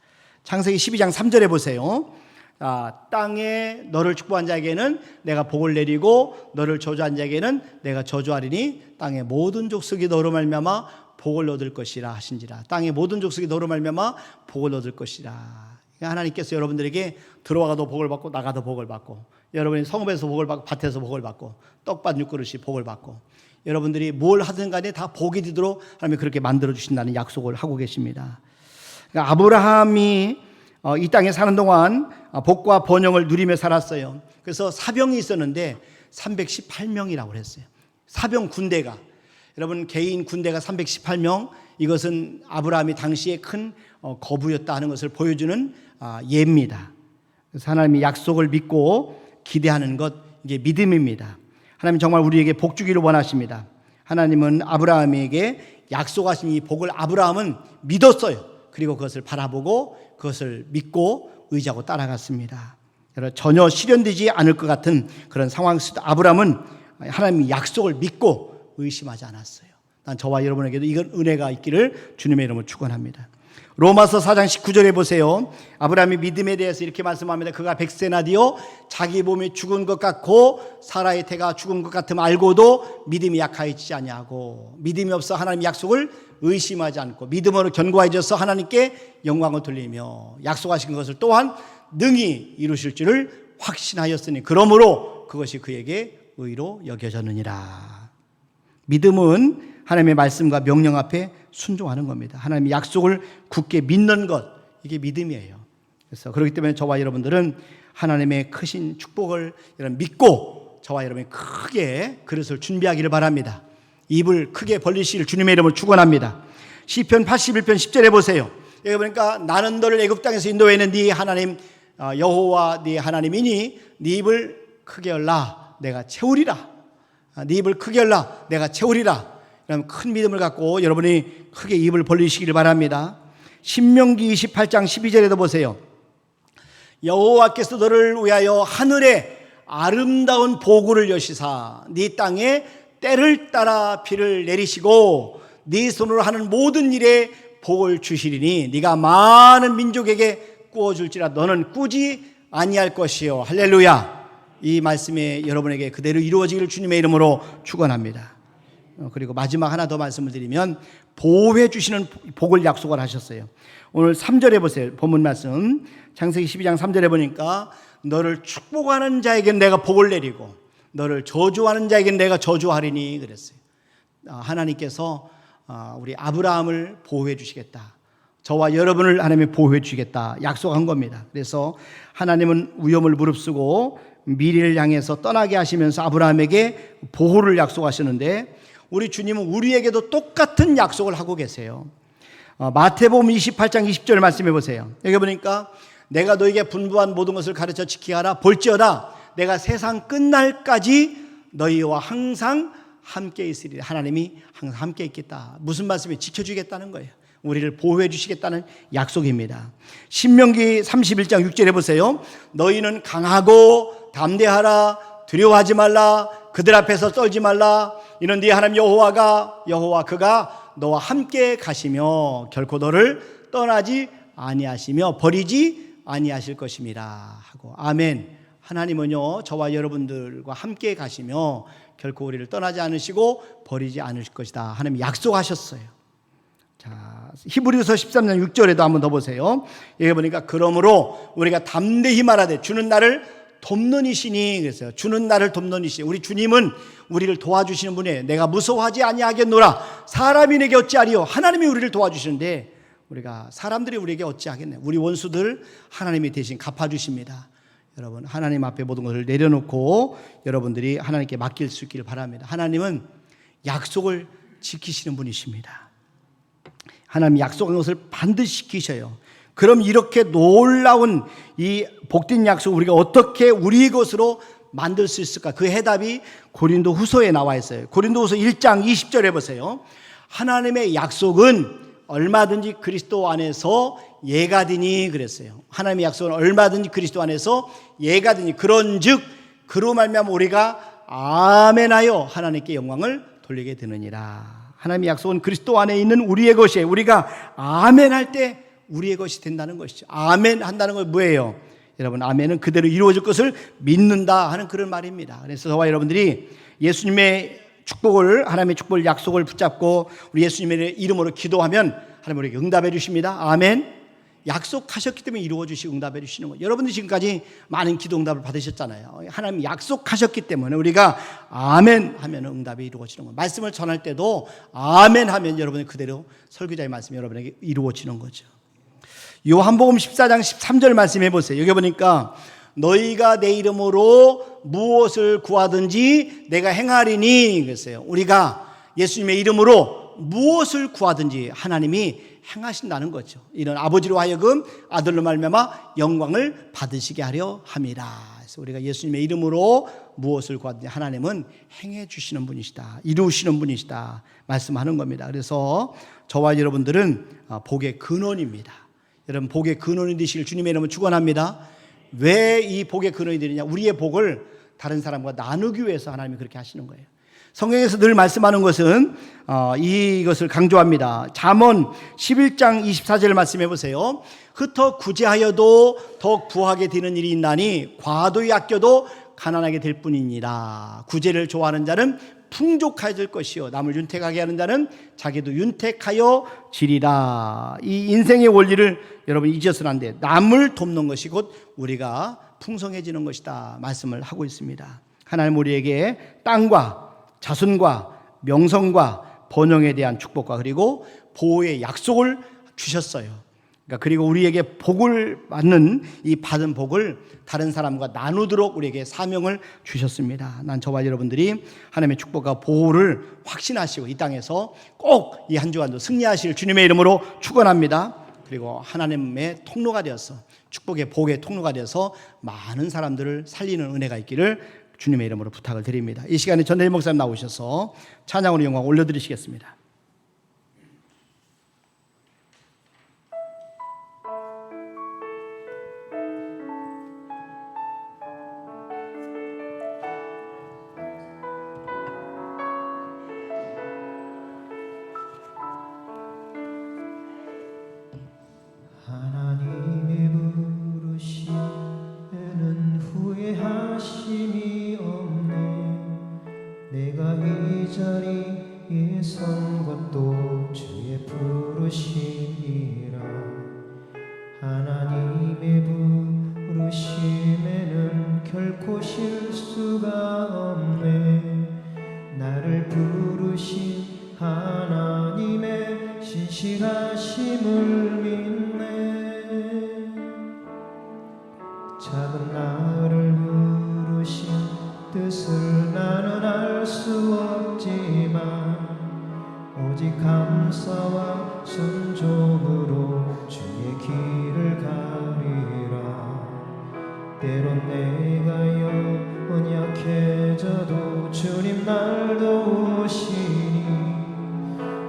[SPEAKER 1] 창세기 12장 3절에 보세요. 땅에 너를 축복한 자에게는 내가 복을 내리고 너를 저주한 자에게는 내가 저주하리니 땅의 모든 족속이 너로 말미암아 복을 얻을 것이라 하신지라. 땅의 모든 족속이 너로 말미암아 복을 얻을 것이라. 하나님께서 여러분들에게 들어와도 복을 받고 나가도 복을 받고, 여러분이 성읍에서 복을 받고 밭에서 복을 받고 떡밥 6그릇이 복을 받고, 여러분들이 뭘 하든 간에 다 복이 되도록 하나님이 그렇게 만들어 주신다는 약속을 하고 계십니다. 그러니까 아브라함이 이 땅에 사는 동안 복과 번영을 누리며 살았어요. 그래서 사병이 있었는데 318명이라고 그랬어요. 사병 군대가, 여러분 개인 군대가 318명, 이것은 아브라함이 당시에 큰 거부였다 하는 것을 보여주는 예입니다. 그래서 하나님이 약속을 믿고 기대하는 것, 이게 믿음입니다. 하나님 정말 우리에게 복 주기를 원하십니다. 하나님은 아브라함에게 약속하신 이 복을 아브라함은 믿었어요. 그리고 그것을 바라보고 그것을 믿고 의지하고 따라갔습니다. 전혀 실현되지 않을 것 같은 그런 상황 속에서 아브라함은 하나님의 약속을 믿고 의심하지 않았어요. 난 저와 여러분에게도 이건 은혜가 있기를 주님의 이름으로 축원합니다. 로마서 4장 19절에 보세요. 아브라함이 믿음에 대해서 이렇게 말씀합니다. 그가 100세나 되어 자기 몸이 죽은 것 같고 사라의 태가 죽은 것 같음 알고도 믿음이 약하여지지 아니하고, 믿음이 없어 하나님 약속을 의심하지 않고 믿음으로 견고해져서 하나님께 영광을 돌리며 약속하신 것을 또한 능히 이루실 줄을 확신하였으니 그러므로 그것이 그에게 의로 여겨졌느니라. 믿음은 하나님의 말씀과 명령 앞에 순종하는 겁니다. 하나님의 약속을 굳게 믿는 것, 이게 믿음이에요. 그래서 그렇기 때문에 저와 여러분들은 하나님의 크신 축복을 믿고 저와 여러분이 크게 그릇을 준비하기를 바랍니다. 입을 크게 벌리시기를 주님의 이름으로 축원합니다. 시편 81편 10절에 보세요. 여기 보니까 나는 너를 애굽 땅에서 인도해낸 네 하나님 여호와 네 하나님이니 네 입을 크게 열라 내가 채우리라. 네 입을 크게 열라 내가 채우리라. 그럼 큰 믿음을 갖고 여러분이 크게 입을 벌리시기를 바랍니다. 신명기 28장 12절에도 보세요. 여호와께서 너를 위하여 하늘에 아름다운 보구를 여시사 네 땅에 때를 따라 비를 내리시고 네 손으로 하는 모든 일에 복을 주시리니 네가 많은 민족에게 꾸어줄지라 너는 꾸지 아니할 것이요. 할렐루야. 이 말씀이 여러분에게 그대로 이루어지기를 주님의 이름으로 축원합니다. 그리고 마지막 하나 더 말씀을 드리면 보호해 주시는 복을 약속을 하셨어요. 오늘 3절에 보세요. 본문 말씀 창세기 12장 3절에 보니까 너를 축복하는 자에게는 내가 복을 내리고 너를 저주하는 자에게는 내가 저주하리니 그랬어요. 하나님께서 우리 아브라함을 보호해 주시겠다. 저와 여러분을 하나님이 보호해 주시겠다 약속한 겁니다. 그래서 하나님은 위험을 무릅쓰고 미래를 향해서 떠나게 하시면서 아브라함에게 보호를 약속하시는데 우리 주님은 우리에게도 똑같은 약속을 하고 계세요. 마태복음 28장 20절 말씀해 보세요. 여기 보니까 내가 너에게 분부한 모든 것을 가르쳐 지키게 하라. 볼지어다 내가 세상 끝날까지 너희와 항상 함께 있으리라. 하나님이 항상 함께 있겠다. 무슨 말씀이 지켜주겠다는 거예요. 우리를 보호해 주시겠다는 약속입니다. 신명기 31장 6절에 보세요. 너희는 강하고 담대하라. 두려워하지 말라. 그들 앞에서 떨지 말라. 이는 네 하나님 여호와 그가 너와 함께 가시며 결코 너를 떠나지 아니하시며 버리지 아니하실 것임이라 하고. 아멘. 하나님은요 저와 여러분들과 함께 가시며 결코 우리를 떠나지 않으시고 버리지 않으실 것이다 하나님 약속하셨어요. 자, 히브리서 13장 6절에도 한번 더 보세요. 여기 보니까 그러므로 우리가 담대히 말하되 주는 나를 돕는 이시니 그랬어요. 주는 나를 돕는 이시니 우리 주님은 우리를 도와주시는 분이에요. 내가 무서워하지 아니하겠노라. 사람이 내게 어찌하리요. 하나님이 우리를 도와주시는데 우리가 사람들이 우리에게 어찌하겠네. 우리 원수들 하나님이 대신 갚아주십니다. 여러분 하나님 앞에 모든 것을 내려놓고 여러분들이 하나님께 맡길 수 있기를 바랍니다. 하나님은 약속을 지키시는 분이십니다. 하나님 약속한 것을 반드시 지키셔요. 그럼 이렇게 놀라운 이 복된 약속 우리가 어떻게 우리 것으로 만들 수 있을까? 그 해답이 고린도 후서에 나와 있어요. 고린도 후서 1장 20절에 보세요. 하나님의 약속은 얼마든지 그리스도 안에서 예가되니 그랬어요. 하나님의 약속은 얼마든지 그리스도 안에서 예가되니 그런즉 그로 말미암아 우리가 아멘하여 하나님께 영광을 돌리게 되느니라. 하나님의 약속은 그리스도 안에 있는 우리의 것이에요. 우리가 아멘할 때 우리의 것이 된다는 것이죠. 아멘 한다는 건 뭐예요? 여러분 아멘은 그대로 이루어질 것을 믿는다 하는 그런 말입니다. 그래서 저와 여러분들이 예수님의 축복을, 하나님의 축복을, 약속을 붙잡고 우리 예수님의 이름으로 기도하면 하나님 우리에게 응답해 주십니다. 아멘. 약속하셨기 때문에 이루어 주시고 응답해 주시는 거예요. 여러분들이 지금까지 많은 기도 응답을 받으셨잖아요. 하나님 약속하셨기 때문에 우리가 아멘 하면 응답이 이루어지는 거예요. 말씀을 전할 때도 아멘 하면 여러분이 그대로 설교자의 말씀이 여러분에게 이루어지는 거죠. 요한복음 14장 13절 말씀해 보세요. 여기 보니까 너희가 내 이름으로 무엇을 구하든지 내가 행하리니 그랬어요. 우리가 예수님의 이름으로 무엇을 구하든지 하나님이 행하신다는 거죠. 이런 아버지로 하여금 아들로 말미암아 영광을 받으시게 하려 함이라. 그래서 우리가 예수님의 이름으로 무엇을 구하든지 하나님은 행해 주시는 분이시다, 이루시는 분이시다 말씀하는 겁니다. 그래서 저와 여러분들은 복의 근원입니다. 여러분 복의 근원이 되시길 주님의 이름으로 축원합니다. 왜 이 복의 근원이 되느냐? 우리의 복을 다른 사람과 나누기 위해서 하나님이 그렇게 하시는 거예요. 성경에서 늘 말씀하는 것은 이것을 강조합니다. 잠언 11장 24절 말씀해 보세요. 흩어 구제하여도 더욱 부하게 되는 일이 있나니 과도히 아껴도 가난하게 될 뿐이니라. 구제를 좋아하는 자는 풍족해질 것이요 남을 윤택하게 하는 자는 자기도 윤택하여 지리라. 이 인생의 원리를 여러분 잊어서는 안 돼. 남을 돕는 것이 곧 우리가 풍성해지는 것이다 말씀을 하고 있습니다. 하나님 우리에게 땅과 자손과 명성과 번영에 대한 축복과 그리고 보호의 약속을 주셨어요. 그러니까 그리고 우리에게 복을 받는 이 받은 복을 다른 사람과 나누도록 우리에게 사명을 주셨습니다. 난 저와 여러분들이 하나님의 축복과 보호를 확신하시고 이 땅에서 꼭 이 한 주간도 승리하실 주님의 이름으로 축원합니다. 그리고 하나님의 통로가 되어서 축복의 복의 통로가 되어서 많은 사람들을 살리는 은혜가 있기를 주님의 이름으로 부탁을 드립니다. 이 시간에 전대일 목사님 나오셔서 찬양으로 영광 올려드리시겠습니다.
[SPEAKER 3] 하나님의 부르심에는 후회하심이 없네. 내가 이 자리에 선 것도 주의 부르심이라. 하나님의 부르심에는 결코 실수가 없네. 나를 부르신 하나님의 신실하심을 믿네. 작은 나를 부르신 뜻을 나는 알 수 없지만 오직 감사와 순종으로 주의 길을 가리라. 때론 내가 연약해져도 주님 날 도우시니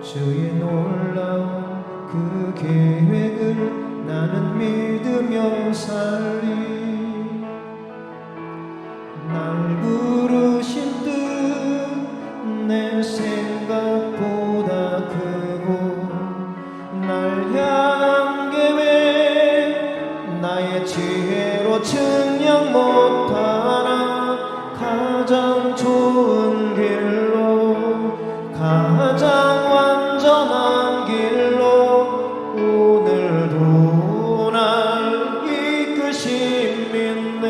[SPEAKER 3] 주의 놀라운 그 계획을 나는 믿으며 살리. 날 부르신 뜻 내 생각보다 크고 날 향한 계획 나의 지혜로 측량 못하나 가장 좋은 길로 가장 완전한 길로 오늘도 날 이끄심 믿네.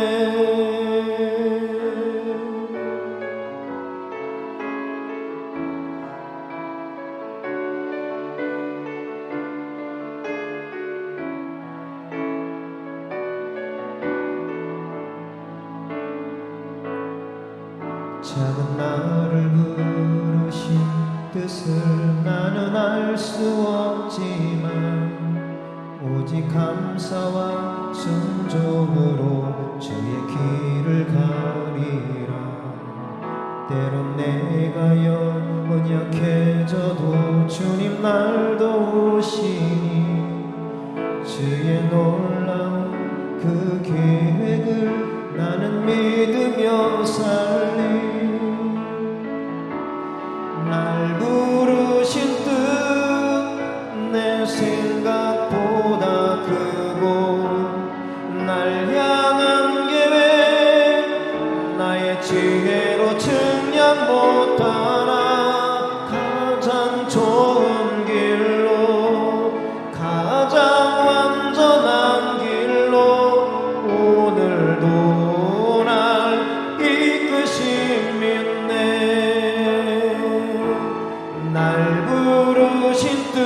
[SPEAKER 3] 작은 나를 부르신 뜻을 나는 알 수 없지만 오직 감사와 순종으로 주의 길을 가리라. 때론 내가 연약해져도 주님 날 도우시니 주의 놀라운 그 계획을 나는 믿으며 살리. 날 부르신 뜻 내 생각보다 크고 날 향 지혜로 측량 못하나 가장 좋은 길로 가장 완전한 길로 오늘도 날 이끄심 믿네. 날 부르신 뜻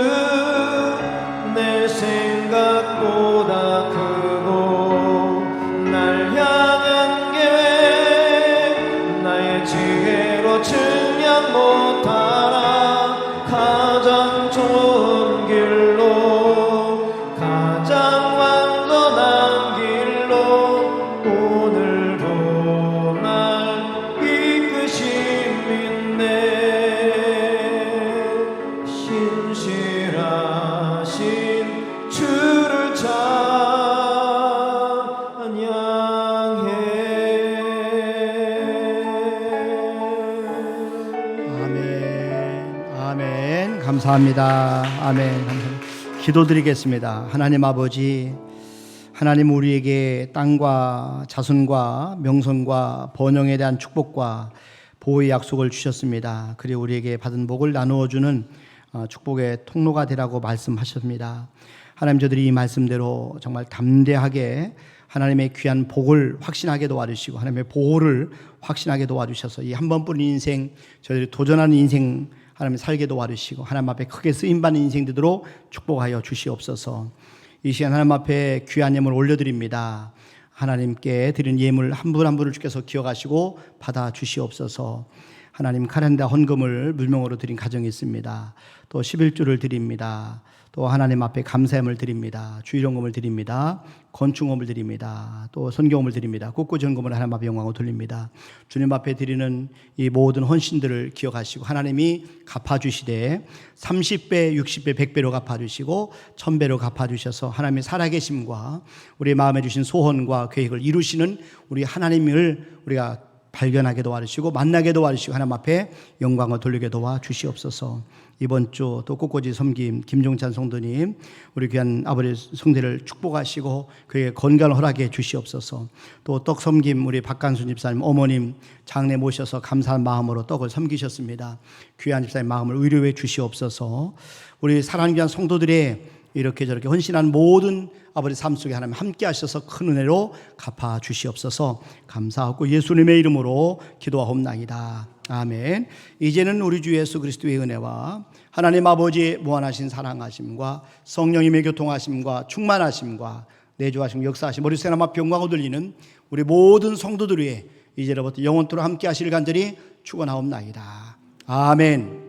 [SPEAKER 3] 내 생각보다 크고 날 향한 계획 나의 지혜로 측량 못하나 가장 좋은 길로 가장 완전한 길로 오늘도 날 이끄심 믿네. 신실하신 주를
[SPEAKER 1] 아멘. 아멘. 감사합니다. 아멘. 감사합니다. 기도드리겠습니다. 하나님 아버지, 하나님 우리에게 땅과 자손과 명성과 번영에 대한 축복과 보호의 약속을 주셨습니다. 그리고 우리에게 받은 복을 나누어 주는 축복의 통로가 되라고 말씀하셨습니다. 하나님, 저들이 이 말씀대로 정말 담대하게 하나님의 귀한 복을 확신하게 도와주시고 하나님의 보호를 확신하게 도와주셔서 이 한 번뿐인 인생, 저희들이 도전하는 인생 하나님 살게 도와주시고 하나님 앞에 크게 쓰임받는 인생 되도록 축복하여 주시옵소서. 이 시간 하나님 앞에 귀한 예물 올려드립니다. 하나님께 드린 예물 한 분 한 분을 주께서 기억하시고 받아 주시옵소서. 하나님, 카렌다 헌금을 물명으로 드린 가정이 있습니다. 또 11조를 드립니다. 또 하나님 앞에 감사함을 드립니다. 주일헌금을 드립니다. 건축헌금을 드립니다. 또 선교헌금을 드립니다. 국고전금을 하나님 앞에 영광을 돌립니다. 주님 앞에 드리는 이 모든 헌신들을 기억하시고 하나님이 갚아주시되 30배, 60배, 100배로 갚아주시고 1000배로 갚아주셔서 하나님의 살아계심과 우리 마음에 주신 소원과 계획을 이루시는 우리 하나님을 우리가 발견하게 도와주시고 만나게 도와주시고 하나님 앞에 영광을 돌리게 도와주시옵소서. 이번 주 또 꽃꽂이 섬김 김종찬 성도님, 우리 귀한 아버지 성대를 축복하시고 그에게 건강을 허락해 주시옵소서. 또 떡 섬김 우리 박간순 집사님 어머님 장례 모셔서 감사한 마음으로 떡을 섬기셨습니다. 귀한 집사님 마음을 의료해 주시옵소서. 우리 사랑하는 귀한 성도들의 이렇게 저렇게 헌신한 모든 아버지 삶 속에 하나님 함께 하셔서 큰 은혜로 갚아 주시옵소서. 감사하고 예수님의 이름으로 기도하옵나이다. 아멘. 이제는 우리 주 예수 그리스도의 은혜와 하나님 아버지의 무한하신 사랑하심과 성령님의 교통하심과 충만하심과 내주하심 역사하심 머리 세남 앞 영광을 돌리는 우리 모든 성도들 위해 이제로부터 영원토록 함께 하시길 간절히 축원하옵나이다. 아멘.